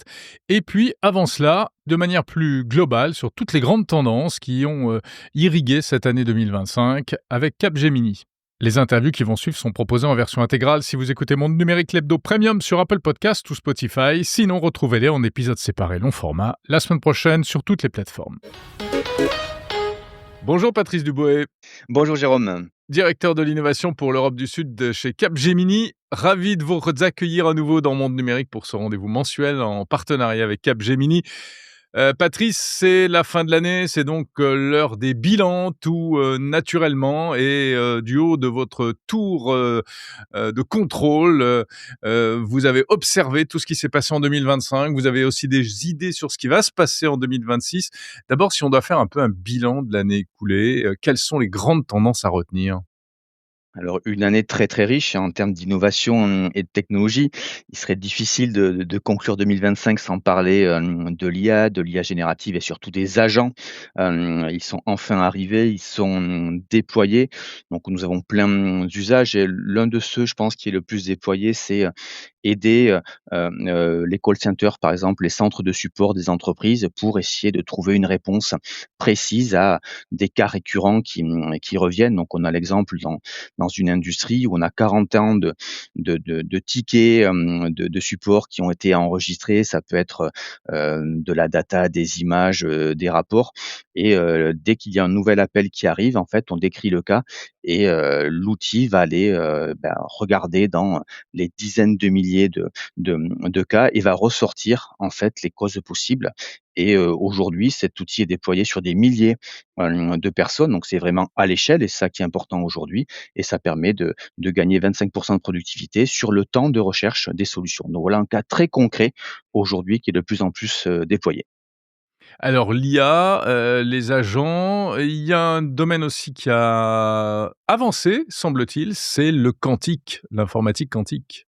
et puis avant cela, de manière plus globale, sur toutes les grandes tendances qui ont irrigué cette année 2025 avec Capgemini. Les interviews qui vont suivre sont proposées en version intégrale si vous écoutez Monde Numérique l'Hebdo Premium sur Apple Podcasts ou Spotify. Sinon, retrouvez-les en épisodes séparés long format la semaine prochaine sur toutes les plateformes. Bonjour Patrice Duboé. Bonjour Jérôme. Directeur de l'innovation pour l'Europe du Sud de chez Capgemini. Ravi de vous accueillir à nouveau dans Monde Numérique pour ce rendez-vous mensuel en partenariat avec Capgemini. Patrice, c'est la fin de l'année, c'est donc l'heure des bilans, tout naturellement, et du haut de votre tour de contrôle, vous avez observé tout ce qui s'est passé en 2025, vous avez aussi des idées sur ce qui va se passer en 2026. D'abord, si on doit faire un peu un bilan de l'année écoulée, quelles sont les grandes tendances à retenir ? Alors, une année très très riche en termes d'innovation et de technologie. Il serait difficile de conclure 2025 sans parler de l'IA générative et surtout des agents. Ils sont enfin arrivés, ils sont déployés. Donc, nous avons plein d'usages et l'un de ceux, je pense, qui est le plus déployé, c'est aider les call centers, par exemple, les centres de support des entreprises pour essayer de trouver une réponse précise à des cas récurrents qui reviennent. Donc, on a l'exemple dans une industrie où on a 40 ans de tickets de support qui ont été enregistrés. Ça peut être de la data, des images, des rapports. Et dès qu'il y a un nouvel appel qui arrive, en fait, on décrit le cas et l'outil va aller regarder dans les dizaines de milliers de cas et va ressortir en fait les causes possibles. Et aujourd'hui, cet outil est déployé sur des milliers de personnes, donc c'est vraiment à l'échelle et c'est ça qui est important aujourd'hui. Et ça permet de gagner 25% de productivité sur le temps de recherche des solutions. Donc voilà un cas très concret aujourd'hui qui est de plus en plus déployé. Alors l'IA, les agents, il y a un domaine aussi qui a avancé, semble-t-il, c'est le quantique, l'informatique quantique.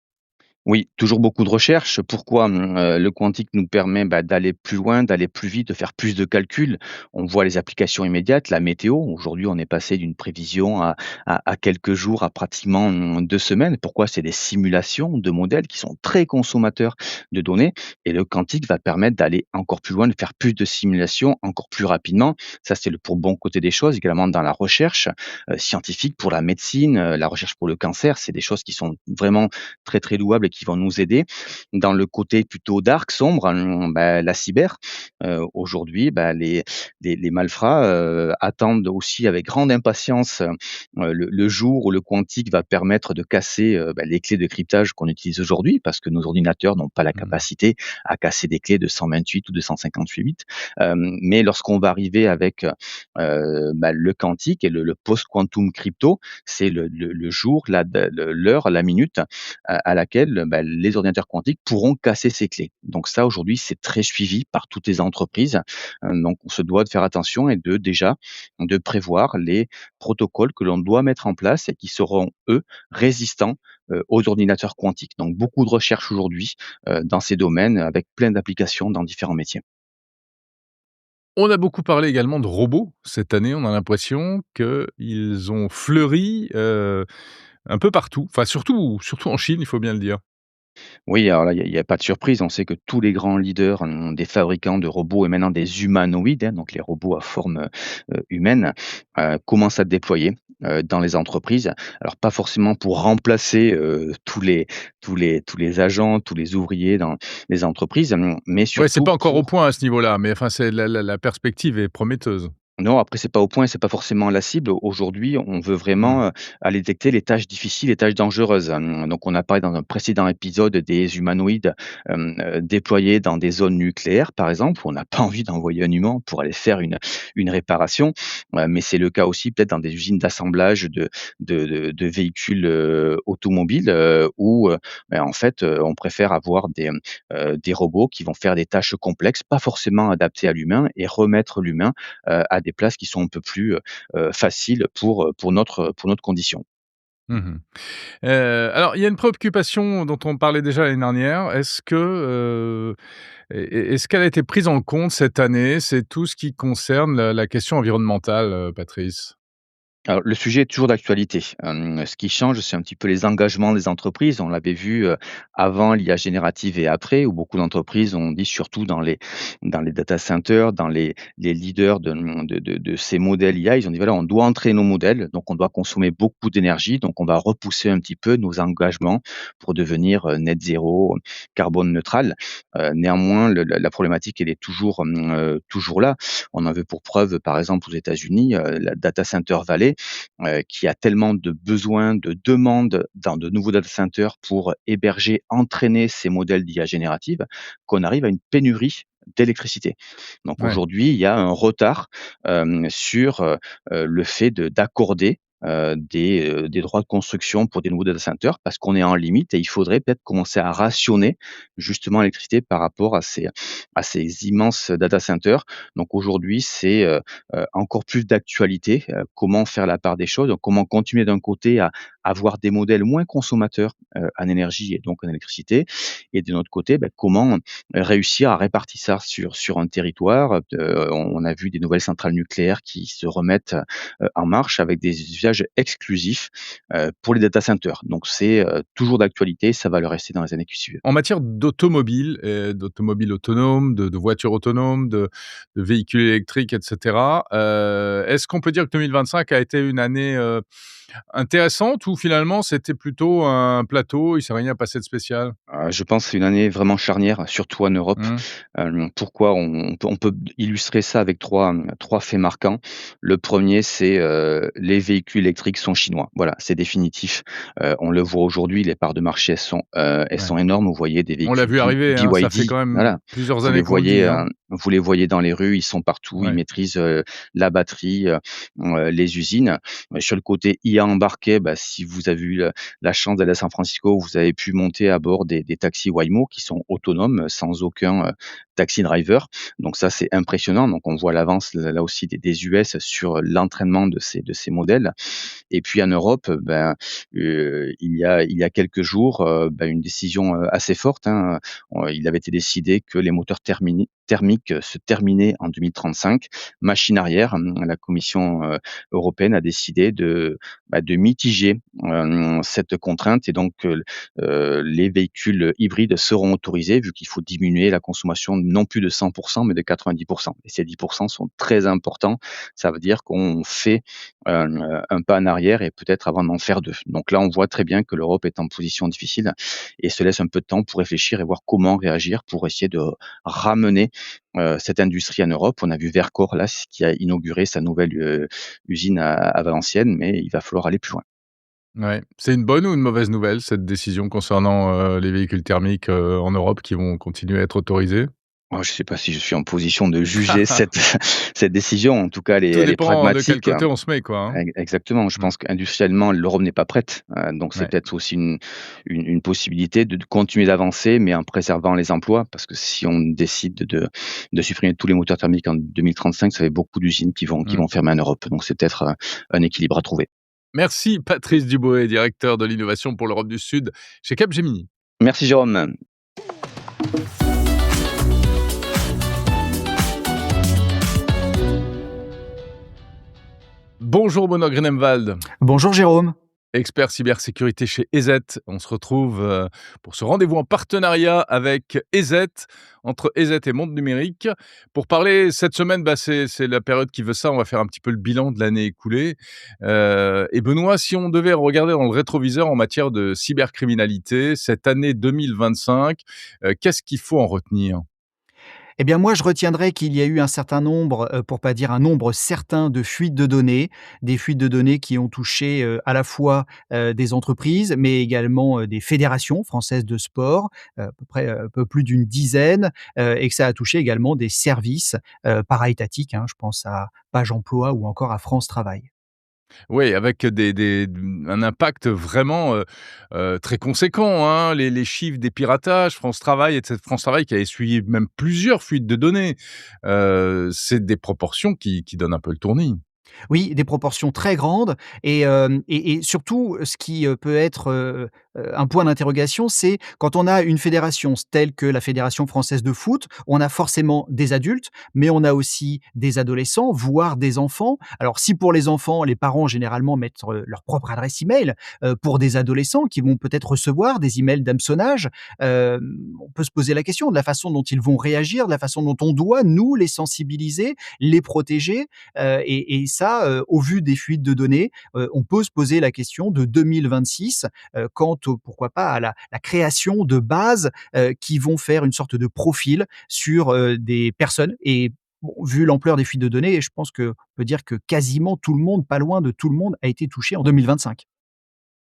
Oui, toujours beaucoup de recherches. Pourquoi? Le quantique nous permet, d'aller plus loin, d'aller plus vite, de faire plus de calculs. On voit les applications immédiates, la météo. Aujourd'hui, on est passé d'une prévision à quelques jours, à pratiquement, 2 semaines. Pourquoi? C'est des simulations de modèles qui sont très consommateurs de données et le quantique va permettre d'aller encore plus loin, de faire plus de simulations encore plus rapidement. Ça, c'est le pour bon côté des choses. Également dans la recherche, scientifique pour la médecine, la recherche pour le cancer, c'est des choses qui sont vraiment très, très louables et qui vont nous aider. Dans le côté plutôt dark, sombre, la cyber, aujourd'hui, les malfrats, attendent aussi avec grande impatience, le jour où le quantique va permettre de casser, les clés de cryptage qu'on utilise aujourd'hui, parce que nos ordinateurs n'ont pas la Mmh. capacité à casser des clés de 128 ou 258 bits. Mais lorsqu'on va arriver avec, le quantique et le post-quantum crypto, c'est le jour, l'heure, la minute à laquelle, les ordinateurs quantiques pourront casser ces clés. Donc ça, aujourd'hui, c'est très suivi par toutes les entreprises. Donc on se doit de faire attention et de prévoir les protocoles que l'on doit mettre en place et qui seront, eux, résistants, aux ordinateurs quantiques. Donc beaucoup de recherches aujourd'hui, dans ces domaines avec plein d'applications dans différents métiers. On a beaucoup parlé également de robots cette année. On a l'impression qu'ils ont fleuri, un peu partout. Enfin surtout en Chine, il faut bien le dire. Oui, alors là, il y a pas de surprise. On sait que tous les grands leaders, des fabricants de robots et maintenant des humanoïdes, hein, donc les robots à forme, humaine, commencent à déployer, dans les entreprises. Alors pas forcément pour remplacer, tous les agents, tous les ouvriers dans les entreprises, mais Ouais, c'est surtout pas encore au pour point à ce niveau-là, mais enfin c'est la perspective est prometteuse. non, après c'est pas au point, c'est pas forcément la cible. Aujourd'hui, on veut Mmh. vraiment, aller détecter les tâches difficiles, les tâches dangereuses. Donc on a parlé dans un précédent épisode des humanoïdes, déployés dans des zones nucléaires, par exemple, où on n'a pas envie d'envoyer un humain pour aller faire une réparation. Mais c'est le cas aussi peut-être dans des usines d'assemblage de véhicules, automobiles, où, en fait, on préfère avoir des robots qui vont faire des tâches complexes, pas forcément adaptées à l'humain et remettre l'humain à des places qui sont un peu plus, faciles pour notre condition. Mmh. Alors il y a une préoccupation dont on parlait déjà l'année dernière. Est-ce qu'elle a été prise en compte cette année? C'est tout ce qui concerne la question environnementale, Patrice? Alors, le sujet est toujours d'actualité. Ce qui change, c'est un petit peu les engagements des entreprises. On l'avait vu, avant l'IA générative et après, où beaucoup d'entreprises ont dit surtout dans les data centers, dans les leaders de ces modèles IA, ils ont dit: «Voilà, on doit entraîner nos modèles, donc on doit consommer beaucoup d'énergie, donc on va repousser un petit peu nos engagements pour devenir, net zéro, carbone neutral». Néanmoins, le la problématique, elle est toujours là. On en veut pour preuve, par exemple, aux États-Unis, la Data Center Valley, qui a tellement de besoins, de demandes dans de nouveaux data centers pour héberger, entraîner ces modèles d'IA générative, qu'on arrive à une pénurie d'électricité. Donc Ouais. aujourd'hui, il y a un retard, sur, le fait d'accorder, des droits de construction pour des nouveaux data centers parce qu'on est en limite et il faudrait peut-être commencer à rationner justement l'électricité par rapport à ces immenses data centers. Donc aujourd'hui, c'est, encore plus d'actualité, comment faire la part des choses, donc comment continuer d'un côté à avoir des modèles moins consommateurs, en énergie et donc en électricité et d'un autre côté, comment, réussir à répartir ça sur un territoire. On a vu des nouvelles centrales nucléaires qui se remettent, en marche avec des usages exclusifs, pour les data centers. Donc c'est, toujours d'actualité, ça va le rester dans les années qui suivent. En matière d'automobile autonome, de voitures autonomes, de véhicules électriques et cetera, est-ce qu'on peut dire que 2025 a été une année, intéressante ou finalement c'était plutôt un plateau, il s'est rien passé de spécial? Je pense que c'est une année vraiment charnière, surtout en Europe. Mmh. Pourquoi? On peut illustrer ça avec trois faits marquants. Le premier, c'est, les véhicules électriques sont chinois. Voilà, c'est définitif. On le voit aujourd'hui, les parts de marché, elles sont Ouais. énormes. Vous voyez des On l'a véhicules vu arriver, hein, ça fait BYD, quand même voilà. plusieurs Vous les années qu'on le dit, voyez, hein. dans les rues, ils sont partout, ils Ouais. maîtrisent, la batterie, les usines. Sur le côté IA embarqué, si vous avez eu la chance d'aller à San Francisco, vous avez pu monter à bord des taxis Waymo qui sont autonomes, sans aucun, taxi driver. Donc ça, c'est impressionnant. Donc on voit l'avance là aussi des US sur l'entraînement de ces modèles. Et puis en Europe, il y a quelques jours, une décision assez forte, hein. Il avait été décidé que les moteurs thermiques se terminaient en 2035. Machine arrière, la Commission européenne a décidé de mitiger cette contrainte et donc les véhicules hybrides seront autorisés vu qu'il faut diminuer la consommation non plus de 100% mais de 90%. Et ces 10% sont très importants. Ça veut dire qu'on fait un pas en arrière et peut-être avant d'en faire deux. Donc là, on voit très bien que l'Europe est en position difficile et se laisse un peu de temps pour réfléchir et voir comment réagir pour essayer de ramener cette industrie en Europe. On a vu Vercor là, qui a inauguré sa nouvelle usine à Valenciennes, mais il va falloir aller plus loin. Ouais. C'est une bonne ou une mauvaise nouvelle, cette décision concernant les véhicules thermiques en Europe qui vont continuer à être autorisés? Je ne sais pas si je suis en position de juger cette décision. En tout cas, Tout elle est dépend de quel pragmatique, hein. côté on se met, quoi, hein. Exactement. Je Mmh. pense qu'industriellement, l'Europe n'est pas prête. Donc c'est Ouais. peut-être aussi une possibilité de continuer d'avancer, mais en préservant les emplois. Parce que si on décide de supprimer tous les moteurs thermiques en 2035, ça fait beaucoup d'usines qui Mmh. vont fermer en Europe. Donc c'est peut-être un équilibre à trouver. Merci Patrice Duboé, directeur de l'innovation pour l'Europe du Sud chez Capgemini. Merci Jérôme. Bonjour Benoît Grunemwald, Bonjour Jérôme. expert cybersécurité chez EZ. On se retrouve pour ce rendez-vous en partenariat avec EZ, entre EZ et Monde Numérique. Pour parler cette semaine, c'est la période qui veut ça. On va faire un petit peu le bilan de l'année écoulée. Et Benoît, si on devait regarder dans le rétroviseur en matière de cybercriminalité, cette année 2025, qu'est-ce qu'il faut en retenir? Eh bien moi je retiendrai qu'il y a eu un certain nombre, pour pas dire un nombre certain de fuites de données. Des fuites de données qui ont touché, à la fois, des entreprises, mais également, des fédérations françaises de sport, à peu près, un peu plus d'une dizaine, et que ça a touché également des services, para-étatiques, hein. Je pense à Page Emploi ou encore à France Travail. Oui, avec un impact vraiment, très conséquent, hein. Les chiffres des piratages, France Travail et France Travail qui a essuyé même plusieurs fuites de données. C'est des proportions qui donnent un peu le tournis. Oui, des proportions très grandes et surtout, ce qui, peut être, un point d'interrogation, c'est quand on a une fédération telle que la Fédération française de foot, on a forcément des adultes, mais on a aussi des adolescents, voire des enfants. Alors si pour les enfants, les parents généralement mettent, leur propre adresse email, pour des adolescents qui vont peut-être recevoir des emails d'hameçonnage, on peut se poser la question de la façon dont ils vont réagir, de la façon dont on doit, nous, les sensibiliser, les protéger. Et ça, au vu des fuites de données, on peut se poser la question de 2026, quant au pourquoi pas à la création de bases, qui vont faire une sorte de profil sur, des personnes et bon, vu l'ampleur des fuites de données, je pense qu'on peut dire que quasiment tout le monde, pas loin de tout le monde, a été touché en 2025.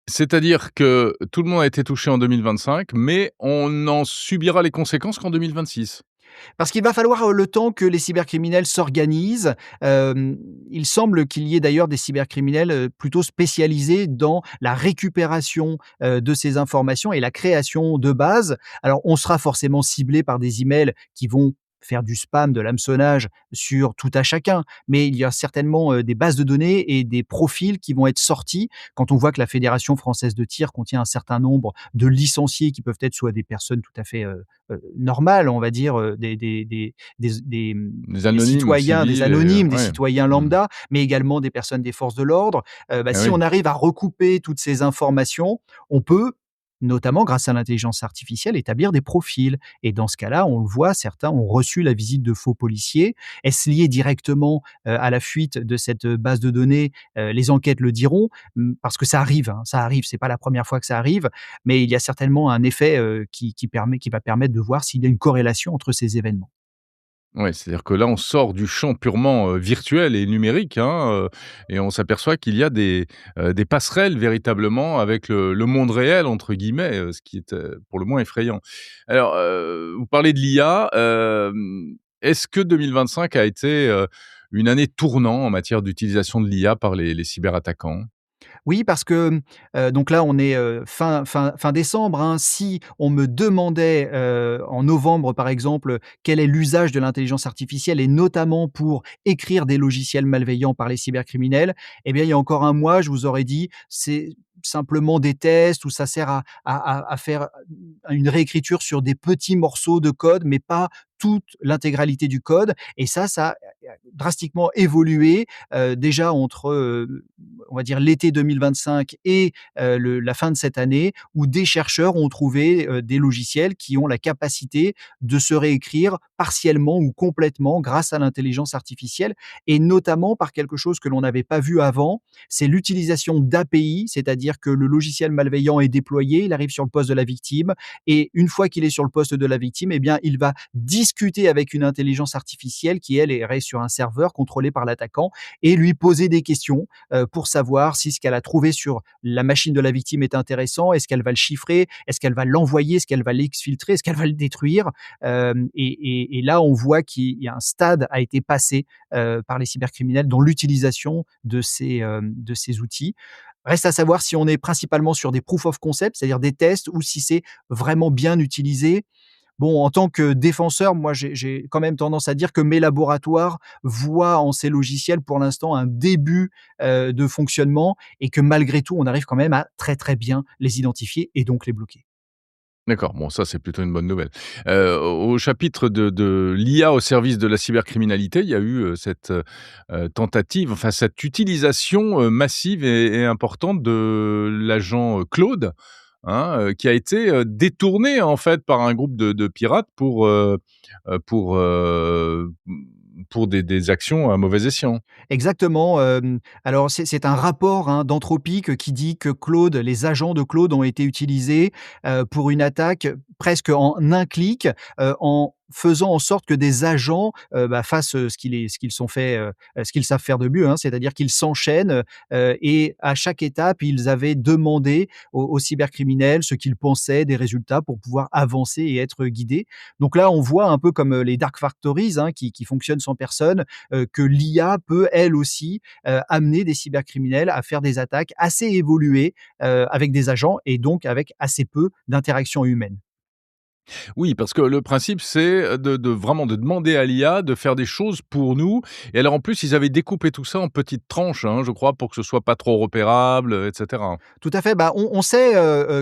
C'est-à-dire que tout le monde a été touché en 2025, mais on en subira les conséquences qu'en 2026. Parce qu'il va falloir, le temps que les cybercriminels s'organisent. Il semble qu'il y ait d'ailleurs des cybercriminels, plutôt spécialisés dans la récupération, de ces informations et la création de bases. Alors on sera forcément ciblé par des emails qui vont faire du spam, de l'hameçonnage sur tout à chacun, mais il y a certainement, des bases de données et des profils qui vont être sortis quand on voit que la Fédération française de tir contient un certain nombre de licenciés qui peuvent être soit des personnes tout à fait, normales, on va dire, Des des anonymes, citoyens, des civils anonymes, des ouais. citoyens Mmh. lambda, mais également des personnes des forces de l'ordre. Eh Si oui. on arrive à recouper toutes ces informations, on peut, notamment grâce à l'intelligence artificielle, établir des profils et dans ce cas-là, on le voit, certains ont reçu la visite de faux policiers. Est-ce lié directement, à la fuite de cette, base de données? Les enquêtes le diront, parce que ça arrive, c'est pas la première fois que ça arrive, mais il y a certainement un effet, qui va permettre de voir s'il y a une corrélation entre ces événements. Ouais, c'est-à-dire que là, on sort du champ purement, virtuel et numérique, hein, et on s'aperçoit qu'il y a des passerelles véritablement avec le «monde réel» entre guillemets, ce qui est, pour le moins effrayant. Alors, vous parlez de l'IA, est-ce que 2025 a été, une année tournant en matière d'utilisation de l'IA par les cyberattaquants? Oui, parce que, donc là, on est, fin décembre, hein. Si on me demandait, en novembre, par exemple, quel est l'usage de l'intelligence artificielle et notamment pour écrire des logiciels malveillants par les cybercriminels, eh bien, il y a encore un mois, je vous aurais dit: «C'est simplement des tests où ça sert à faire une réécriture sur des petits morceaux de code, mais pas toute l'intégralité du code» et ça a drastiquement évolué, déjà entre, on va dire l'été 2025 et la fin de cette année, où des chercheurs ont trouvé des logiciels qui ont la capacité de se réécrire partiellement ou complètement grâce à l'intelligence artificielle et notamment par quelque chose que l'on n'avait pas vu avant, c'est l'utilisation d'API, c'est-à-dire que le logiciel malveillant est déployé, il arrive sur le poste de la victime et une fois qu'il est sur le poste de la victime, eh bien, il va discuter avec une intelligence artificielle qui, elle, est sur un serveur contrôlé par l'attaquant et lui poser des questions pour savoir si ce qu'elle a trouvé sur la machine de la victime est intéressant. Est-ce qu'elle va le chiffrer? Est-ce qu'elle va l'envoyer? Est-ce qu'elle va l'exfiltrer? Est-ce qu'elle va le détruire? Et là, on voit qu'il y a un stade a été passé par les cybercriminels dans l'utilisation de ces outils. Reste à savoir si on est principalement sur des proof of concept, c'est-à-dire des tests, ou si c'est vraiment bien utilisé. Bon, en tant que défenseur, moi, j'ai quand même tendance à dire que mes laboratoires voient en ces logiciels, pour l'instant, un début, de fonctionnement et que malgré tout, on arrive quand même à très, très bien les identifier et donc les bloquer. D'accord, bon ça c'est plutôt une bonne nouvelle. Au chapitre de l'IA au service de la cybercriminalité, il y a eu, cette, tentative, enfin cette utilisation, massive et importante de l'agent, Claude, hein, qui a été, détourné en fait par un groupe de pirates pour, pour des actions à mauvais escient. Exactement, alors c'est un rapport, hein, d'Anthropic qui dit que Claude les agents de Claude ont été utilisés, pour une attaque presque en un clic, en faisant en sorte que des agents, fassent, ce qu'ils savent faire de mieux, hein. C'est-à-dire qu'ils s'enchaînent, et à chaque étape, ils avaient demandé aux cybercriminels ce qu'ils pensaient des résultats pour pouvoir avancer et être guidés. Donc là, on voit un peu comme, les dark factories, hein, qui fonctionnent sans personne, que l'IA peut elle aussi, amener des cybercriminels à faire des attaques assez évoluées, avec des agents et donc avec assez peu d'interactions humaines. Oui, parce que le principe, c'est de vraiment de demander à l'IA de faire des choses pour nous et alors en plus, ils avaient découpé tout ça en petites tranches, hein, je crois, pour que ce soit pas trop repérable, et cetera. Tout à fait, bah, on sait,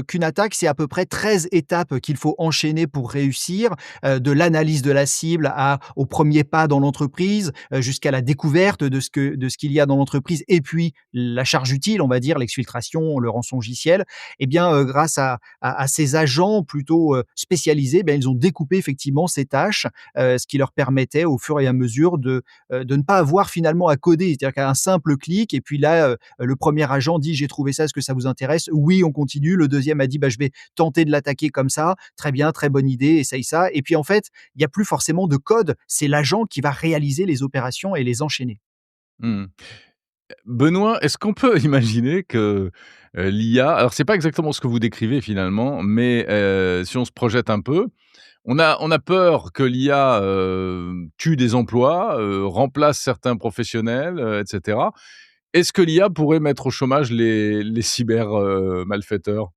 qu'une attaque, c'est à peu près 13 étapes qu'il faut enchaîner pour réussir, de l'analyse de la cible au premier pas dans l'entreprise, jusqu'à la découverte de ce qu'il y a dans l'entreprise et puis la charge utile, on va dire, l'exfiltration, le rançongiciel. Eh bien, grâce à ces agents plutôt, spécialisés, ben, ils ont découpé effectivement ces tâches, ce qui leur permettait au fur et à mesure de ne pas avoir finalement à coder. C'est-à-dire qu'un simple clic et puis là, le premier agent dit: «J'ai trouvé ça, est-ce que ça vous intéresse?» «Oui», on continue. Le deuxième a dit: «Bah, je vais tenter de l'attaquer comme ça». «Très bien, très bonne idée, essaye ça» et puis en fait, il y a plus forcément de code, c'est l'agent qui va réaliser les opérations et les enchaîner. Mmh. Benoît, est-ce qu'on peut imaginer que, l'IA alors c'est pas exactement ce que vous décrivez finalement, mais, si on se projette un peu, on a peur que l'IA, tue des emplois, remplace certains professionnels, et cetera. Est-ce que l'IA pourrait mettre au chômage les cyber, malfaiteurs?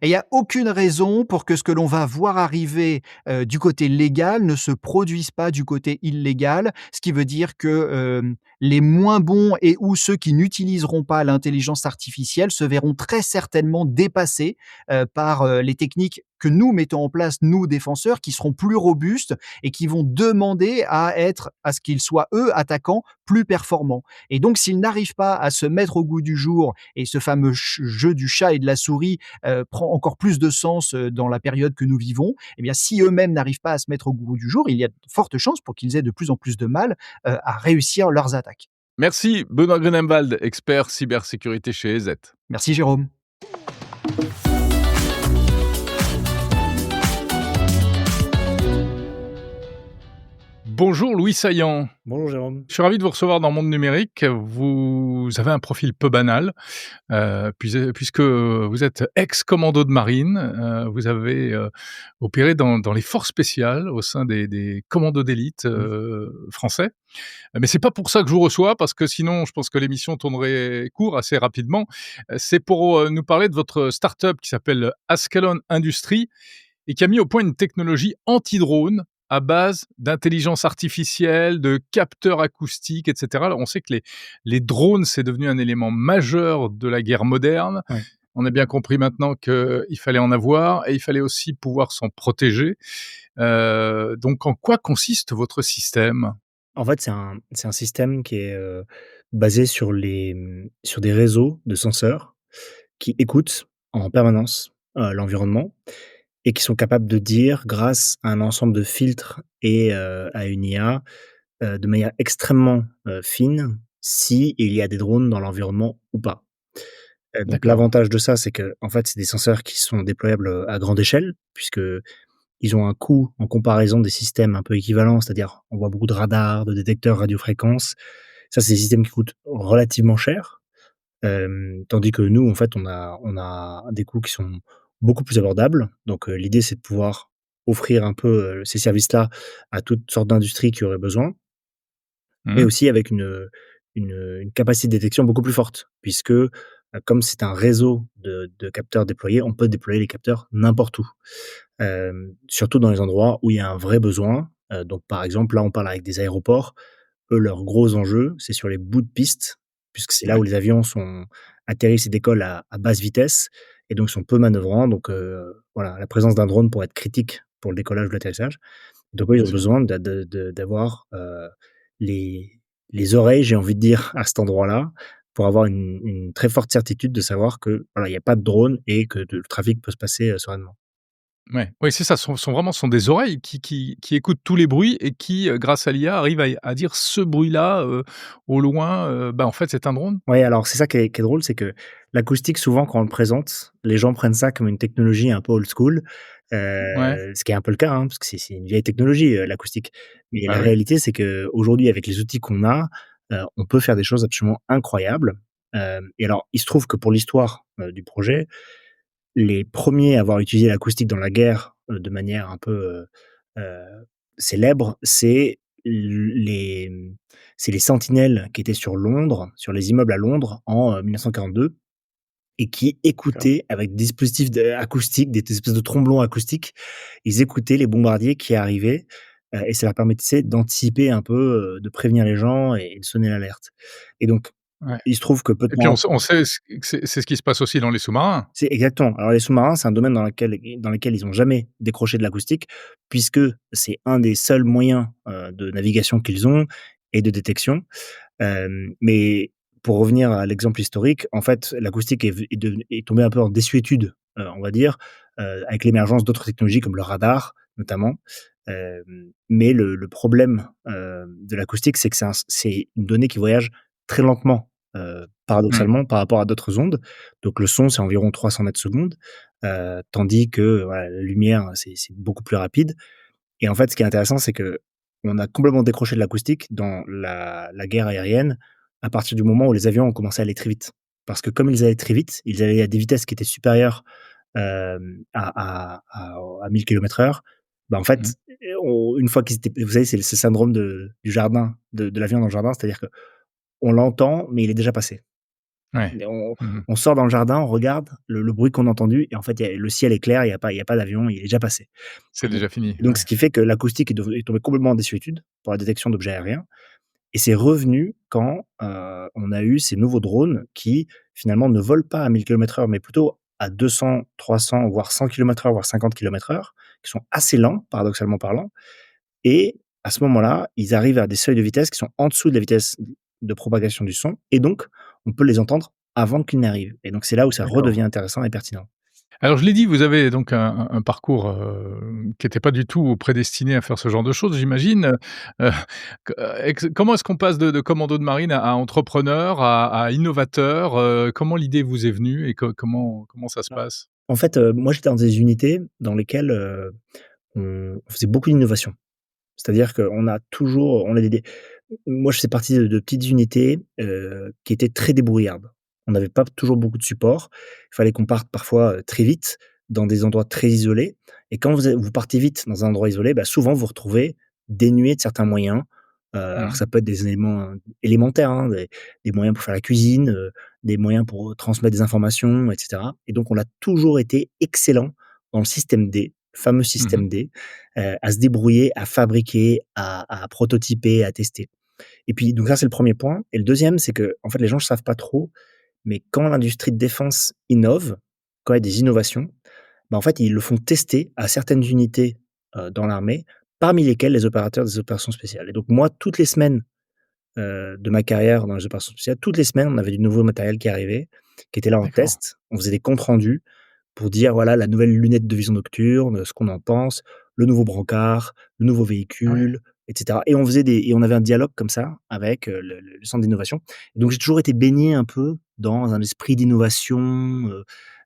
Et il y a aucune raison pour que ce que l'on va voir arriver, du côté légal ne se produise pas du côté illégal. Ce qui veut dire que, les moins bons et ou ceux qui n'utiliseront pas l'intelligence artificielle se verront très certainement dépassés, par, les techniques que nous mettons en place, nous défenseurs, qui seront plus robustes et qui vont demander à ce qu'ils soient, eux, attaquants, plus performants. Et donc s'ils n'arrivent pas à se mettre au goût du jour et ce fameux jeu du chat et de la souris, prend encore plus de sens, dans la période que nous vivons, eh bien, si eux-mêmes n'arrivent pas à se mettre au goût du jour, il y a de fortes chances pour qu'ils aient de plus en plus de mal, à réussir leurs attaques. Merci Benoît Grunemwald, expert cybersécurité chez EZ. Merci Jérôme. Bonjour Louis Saillant. Bonjour Jérôme. Je suis ravi de vous recevoir dans Monde Numérique. Vous avez un profil peu banal, puisque vous êtes ex-commando de marine. Vous avez opéré dans les forces spéciales au sein des commandos d'élite Mmh. français. Mais c'est pas pour ça que je vous reçois, parce que sinon, je pense que l'émission tournerait court assez rapidement. C'est pour nous parler de votre start-up qui s'appelle Ascalon Industries et qui a mis au point une technologie anti-drone à base d'intelligence artificielle, de capteurs acoustiques, etc. Alors, on sait que les drones, c'est devenu un élément majeur de la guerre moderne. Ouais. On a bien compris maintenant qu'il fallait en avoir et il fallait aussi pouvoir s'en protéger. Donc, en quoi consiste votre système? En fait, c'est un système qui est, basé sur des réseaux de senseurs qui écoutent en permanence, l'environnement et qui sont capables de dire, grâce à un ensemble de filtres et à une IA, de manière extrêmement, fine, s'il y a des drones dans l'environnement ou pas. Donc D'accord. l'avantage de ça, c'est qu'en fait, c'est des senseurs qui sont déployables, à grande échelle, puisque ils ont un coût en comparaison des systèmes un peu équivalents, c'est-à-dire on voit beaucoup de radars, de détecteurs radiofréquences. Ça, c'est des systèmes qui coûtent relativement cher, tandis que nous, en fait, on a des coûts qui sont beaucoup plus abordables. Donc, l'idée, c'est de pouvoir offrir un peu, ces services-là à toutes sortes d'industries qui auraient besoin, mais Mmh. aussi avec une capacité de détection beaucoup plus forte puisque, comme c'est un réseau de capteurs déployés, on peut déployer les capteurs n'importe où. Surtout dans les endroits où il y a un vrai besoin. Donc par exemple, là, on parle avec des aéroports. Eux, leur gros enjeu, c'est sur les bouts de piste, puisque c'est là où Ouais, les avions atterrissent et décollent à basse vitesse et donc sont peu manœuvrants. Donc voilà, la présence d'un drone pourrait être critique pour le décollage ou l'atterrissage. Donc eux, ils bien ont sûr. besoin d'avoir, les les oreilles, j'ai envie de dire, à cet endroit-là, pour avoir une très forte certitude de savoir que, voilà, il y a pas de drone et que le trafic peut se passer, sereinement. Ouais. Oui, c'est ça, sont des oreilles qui écoutent tous les bruits et qui, grâce à l'IA, arrivent à dire ce bruit-là, au loin, bah, en fait, c'est un drone? Ouais, alors c'est ça qui est drôle, c'est que l'acoustique, souvent, quand on le présente, les gens prennent ça comme une technologie un peu old school, Ouais, ce qui est un peu le cas, hein, parce que c'est une vieille technologie, l'acoustique. Mais la bah, oui. réalité, c'est qu'aujourd'hui, avec les outils qu'on a, on peut faire des choses absolument incroyables. Et alors, il se trouve que pour l'histoire, du projet, les premiers à avoir utilisé l'acoustique dans la guerre, de manière un peu, célèbre, c'est les sentinelles qui étaient sur Londres, sur les immeubles à Londres en, 1942 et qui D'accord. écoutaient avec des dispositifs acoustiques, des espèces de tromblons acoustiques. Ils écoutaient les bombardiers qui arrivaient, et ça leur permettait d'anticiper un peu, de prévenir les gens et de sonner l'alerte. Et donc, Ouais. il se trouve que peu de Et puis temps. on sait que c'est ce qui se passe aussi dans les sous-marins? C'est exactement. Alors les sous-marins, c'est un domaine dans lequel ils ont jamais décroché de l'acoustique, puisque c'est un des seuls moyens, de navigation qu'ils ont et de détection. Mais pour revenir à l'exemple historique, en fait, l'acoustique est tombée un peu en désuétude, on va dire, avec l'émergence d'autres technologies comme le radar, notamment. Mais le problème, de l'acoustique, c'est que c'est une donnée qui voyage très lentement, Mmh. paradoxalement par rapport à d'autres ondes. Donc le son, c'est environ 300 mètres secondes, tandis que, voilà, la lumière, c'est beaucoup plus rapide. Et en fait, ce qui est intéressant, c'est que on a complètement décroché de l'acoustique dans la guerre aérienne à partir du moment où les avions ont commencé à aller très vite. Parce que comme ils allaient très vite, ils allaient à des vitesses qui étaient supérieures, à 1000 km/h. Bah, en Mmh. fait, une fois qu'ils étaient, vous savez, c'est ce syndrome du jardin, de l'avion dans le jardin, c'est-à-dire que on l'entend, mais il est déjà passé. Ouais. Et on Mmh. on sort dans le jardin, on regarde le bruit qu'on a entendu et en fait, le ciel est clair, il y a pas d'avion, il est déjà passé. C'est Et donc déjà fini, et donc ouais. ce qui fait que l'acoustique est tombée complètement en désuétude pour la détection d'objets aériens et c'est revenu quand, on a eu ces nouveaux drones qui, finalement, ne volent pas à 1000 km/h, mais plutôt à 200, 300, voire 100 km/h, voire 50 km/h, qui sont assez lents, paradoxalement parlant. Et à ce moment-là, ils arrivent à des seuils de vitesse qui sont en dessous de la vitesse de propagation du son et donc on peut les entendre avant qu'ils n'arrivent et donc c'est là où ça D'accord. redevient intéressant et pertinent. Alors je l'ai dit, vous avez donc un parcours, qui était pas du tout prédestiné à faire ce genre de choses, j'imagine. Heu, comment est-ce qu'on passe de commando de marine à entrepreneur, à innovateur? Comment l'idée vous est venue et comment ça se Ah. passe? En fait, moi j'étais dans des unités dans lesquelles, on faisait beaucoup d'innovation. C'est-à-dire qu'on a toujours on a des moi, je faisais partie de petites unités, qui étaient très débrouillardes. On n'avait pas toujours beaucoup de support. Il fallait qu'on parte parfois, très vite dans des endroits très isolés et quand vous partez vite dans un endroit isolé, bah, souvent vous vous retrouvez dénué de certains moyens. Alors Mmh. ça peut être des éléments, élémentaires, hein, des moyens pour faire la cuisine, des moyens pour transmettre des informations et cetera et donc on a toujours été excellents dans le système D, le fameux Mmh. système D, à se débrouiller, à fabriquer, à prototyper, à tester. Et puis donc ça, c'est le premier point et le deuxième, c'est que en fait, les gens ne savent pas trop, mais quand l'industrie de défense innove, quand il y a des innovations, bah, en fait, ils le font tester à certaines unités, dans l'armée, parmi lesquelles les opérateurs des opérations spéciales et donc moi, toutes les semaines, de ma carrière dans les opérations spéciales, toutes les semaines, on avait du nouveau matériel qui arrivait, qui était là en D'accord. test. On faisait des comptes rendus pour dire, voilà, la nouvelle lunette de vision nocturne, ce qu'on en pense, le nouveau brancard, le nouveau Ah ouais. véhicule et cetera et on avait un dialogue comme ça avec, le centre d'innovation. Donc j'ai toujours été baigné un peu dans un esprit d'innovation,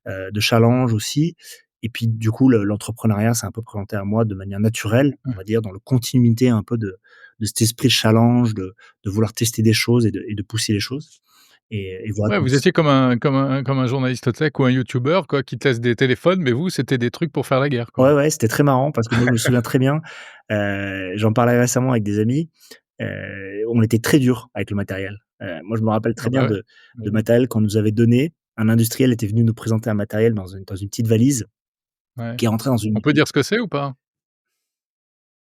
de challenge aussi et puis du coup l'entrepreneuriat s'est un peu présenté à moi de manière naturelle, on va dire dans le continuité un peu de cet esprit de challenge, de vouloir tester des choses et de pousser les choses et voilà Ouais, donc vous étiez comme un journaliste tech ou un youtubeur quoi, qui teste des téléphones, mais vous, c'était des trucs pour faire la guerre, ouais, quoi. ouais, c'était très marrant parce que moi, je me souviens très bien, j'en parlais récemment avec des amis, on était très dur avec le matériel. Moi, je me rappelle Ah très bien bah, ouais. Bah de oui. matériel qu'on nous avait donné. Un industriel était venu nous présenter un matériel dans une petite valise Ouais. qui est rentré dans On une peut dire ce que c'est ou pas?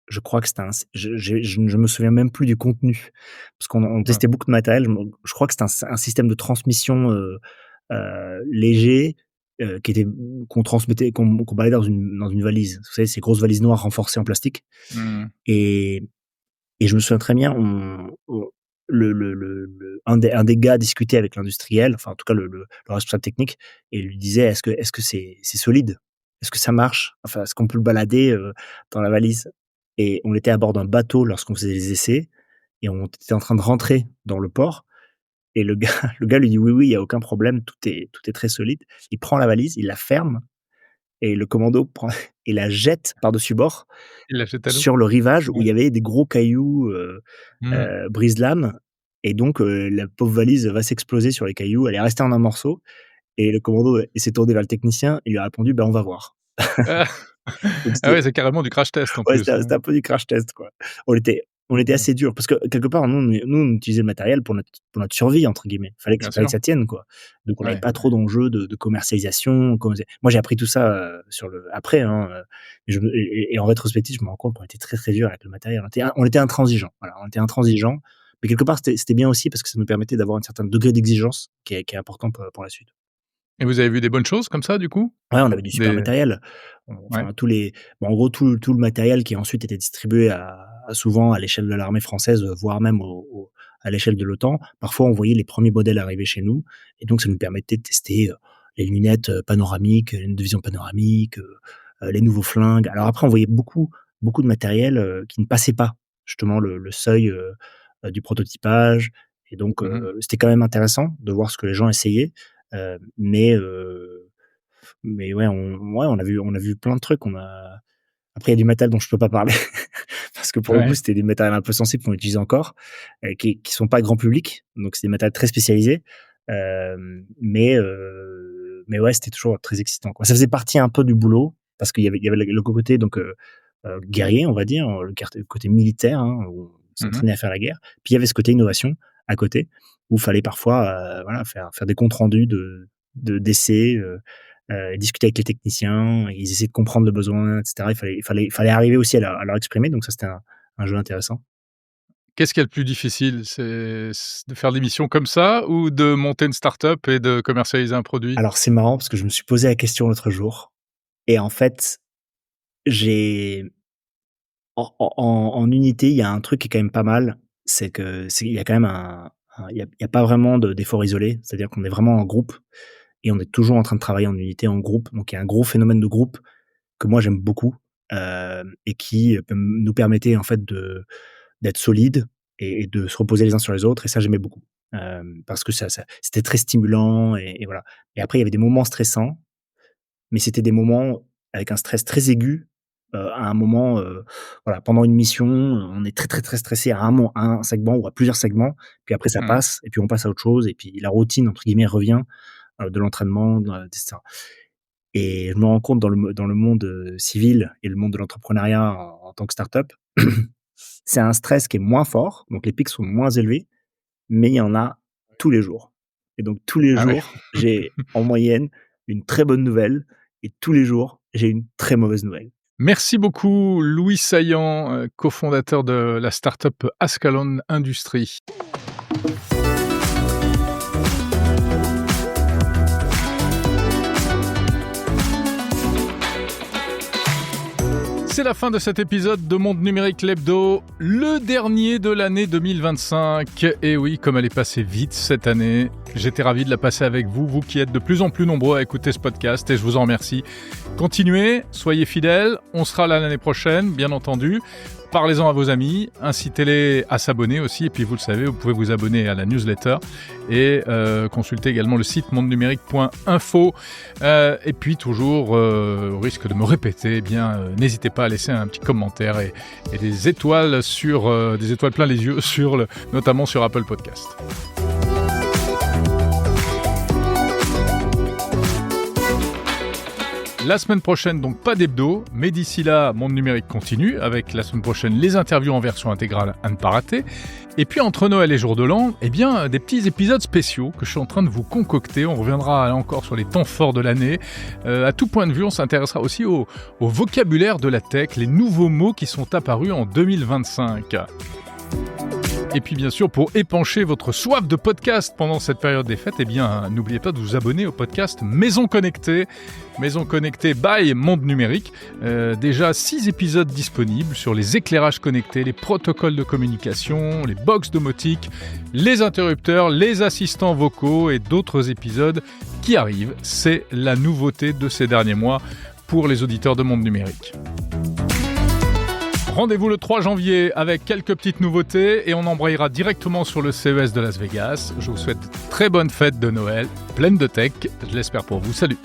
je crois que c'était un je me souviens même plus du contenu parce qu'on Ouais. testait beaucoup de matériel. Je crois que c'était un système de transmission, léger, qui était qu'on transmettait qu'on baladait dans une valise. Vous savez, ces grosses valises noires renforcées en plastique Mmh. et Et je me souviens très bien, on un des gars discutait avec l'industriel, enfin en tout cas le responsable technique et lui disait: «Est-ce que c'est solide? Est-ce que ça marche? Enfin, est-ce qu'on peut le balader, dans la valise?» et on était à bord d'un bateau lorsqu'on faisait les essais et on était en train de rentrer dans le port et le gars le gars lui dit: «Oui, oui, il y a aucun problème, tout est très solide». Il prend la valise, il la ferme et le commando prend et la jette par-dessus bord Il l'achète à l'eau? sur le rivage où Ouais. il y avait des gros cailloux, Mmh. brise-lames et donc la pauvre valise va s'exploser sur les cailloux. Elle est restée en un morceau et le commando, il s'est tourné vers le technicien, il lui a répondu: «Ben, on va voir». Ah! Donc Ah c'était ouais, c'est carrément du crash test en ouais, plus, ouais. c'était un peu du crash test, quoi. On était Mmh. assez dur parce que quelque part, nous, on utilisait le matériel pour notre «survie» entre guillemets. Bien Fallait sûr. que ça tienne, quoi. Donc on n'avait Ouais, pas trop ouais. d'enjeux de commercialisation, moi j'ai appris tout ça, sur le après, hein, et en rétrospective, je me rends compte qu'on était très, très dur avec le matériel. On était intransigeants, voilà, on était intransigeants, mais quelque part, c'était bien aussi parce que ça nous permettait d'avoir un certain degré d'exigence qui est important pour la suite. Et vous avez vu des bonnes choses comme ça, du coup? Ouais, on avait du super Des matériel. Ouais. Enfin, en gros, tout le matériel qui ensuite était distribué souvent à l'échelle de l'armée française, voire même à l'échelle de l'OTAN. Parfois, on voyait les premiers modèles arriver chez nous et donc ça nous permettait de tester, les lunettes, panoramiques, les lunettes de vision panoramique, les nouveaux flingues. Alors après, on voyait beaucoup, beaucoup de matériel, qui ne passait pas justement le seuil, du prototypage et donc Mmh mh. c'était quand même intéressant de voir ce que les gens essayaient, mais ouais, on a vu plein de trucs. Après, il y a du matériel dont je peux pas parler parce que pour le coup, Ouais. c'était des matériels un peu sensibles qu'on utilise encore, qui sont pas grand public, donc c'est des matériels très spécialisés. Mais ouais, c'était toujours très excitant, quoi. Ça faisait partie un peu du boulot parce qu'il y avait le côté donc guerrier, on va dire, le côté militaire, hein, où on Mmh mh. s'entraînait à faire la guerre. Puis il y avait ce côté innovation à côté, où il fallait parfois, voilà, faire des comptes rendus d'essais, discuter avec les techniciens, ils essayaient de comprendre le besoin et cetera. Il fallait arriver aussi à leur exprimer, donc ça, c'était un jeu intéressant. Qu'est-ce qui est le plus difficile? C'est de faire des missions comme ça ou de monter une start-up et de commercialiser un produit? Alors c'est marrant parce que je me suis posé la question l'autre jour et en fait, j'ai en unité, il y a un truc qui est quand même pas mal, c'est il y a quand même il y a pas vraiment d'effort isolé, c'est-à-dire qu'on est vraiment en groupe et on est toujours en train de travailler en unité, en groupe, donc il y a un gros phénomène de groupe que moi j'aime beaucoup, et qui, nous permettait en fait d'être solides et de se reposer les uns sur les autres et ça j'aimais beaucoup. Parce que ça c'était très stimulant et voilà. Et après il y avait des moments stressants, mais c'était des moments avec un stress très aigu à un moment, pendant une mission, on est très, très, très stressé à un segment ou à plusieurs segments, puis après ça passe et puis on passe à autre chose et puis la routine entre guillemets revient, de l'entraînement, etc. Et je me rends compte dans le monde, civil et le monde de l'entrepreneuriat en tant que start-up, c'est un stress qui est moins fort, donc les pics sont moins élevés, mais il y en a tous les jours. Et donc tous les jours, j'ai en moyenne une très bonne nouvelle et tous les jours, j'ai une très mauvaise nouvelle. Merci beaucoup Louis Saillant, cofondateur de la start-up Ascalon Industries. C'est la fin de cet épisode de Monde Numérique l'Hebdo, le dernier de l'année 2025. Et oui, comme elle est passée vite cette année, j'étais ravi de la passer avec vous, vous qui êtes de plus en plus nombreux à écouter ce podcast et je vous en remercie. Continuez, soyez fidèles, on sera là l'année prochaine, bien entendu. Parlez-en à vos amis, incitez-les à s'abonner aussi. Et puis vous le savez, vous pouvez vous abonner à la newsletter et consulter également le site mondenumérique.info. Et puis toujours, au risque de me répéter, eh bien n'hésitez pas à laisser un petit commentaire et des étoiles des étoiles plein les yeux notamment sur Apple Podcast. La semaine prochaine, donc pas d'hebdo, mais d'ici là, Monde Numérique continue avec la semaine prochaine les interviews en version intégrale à ne pas rater. Et puis entre Noël et Jour de l'An, eh bien des petits épisodes spéciaux que je suis en train de vous concocter. On reviendra là encore sur les temps forts de l'année. À tout point de vue, on s'intéressera aussi au vocabulaire de la tech, les nouveaux mots qui sont apparus en 2025. Et puis bien sûr, pour épancher votre soif de podcast pendant cette période des fêtes, eh bien n'oubliez pas de vous abonner au podcast Maison Connectée. Maison Connectée by Monde Numérique. Déjà 6 épisodes disponibles sur les éclairages connectés, les protocoles de communication, les box domotiques, les interrupteurs, les assistants vocaux et d'autres épisodes qui arrivent. C'est la nouveauté de ces derniers mois pour les auditeurs de Monde Numérique. Rendez-vous le 3 janvier avec quelques petites nouveautés et on embrayera directement sur le CES de Las Vegas. Je vous souhaite très bonne fête de Noël, pleine de tech, je l'espère pour vous. Salut!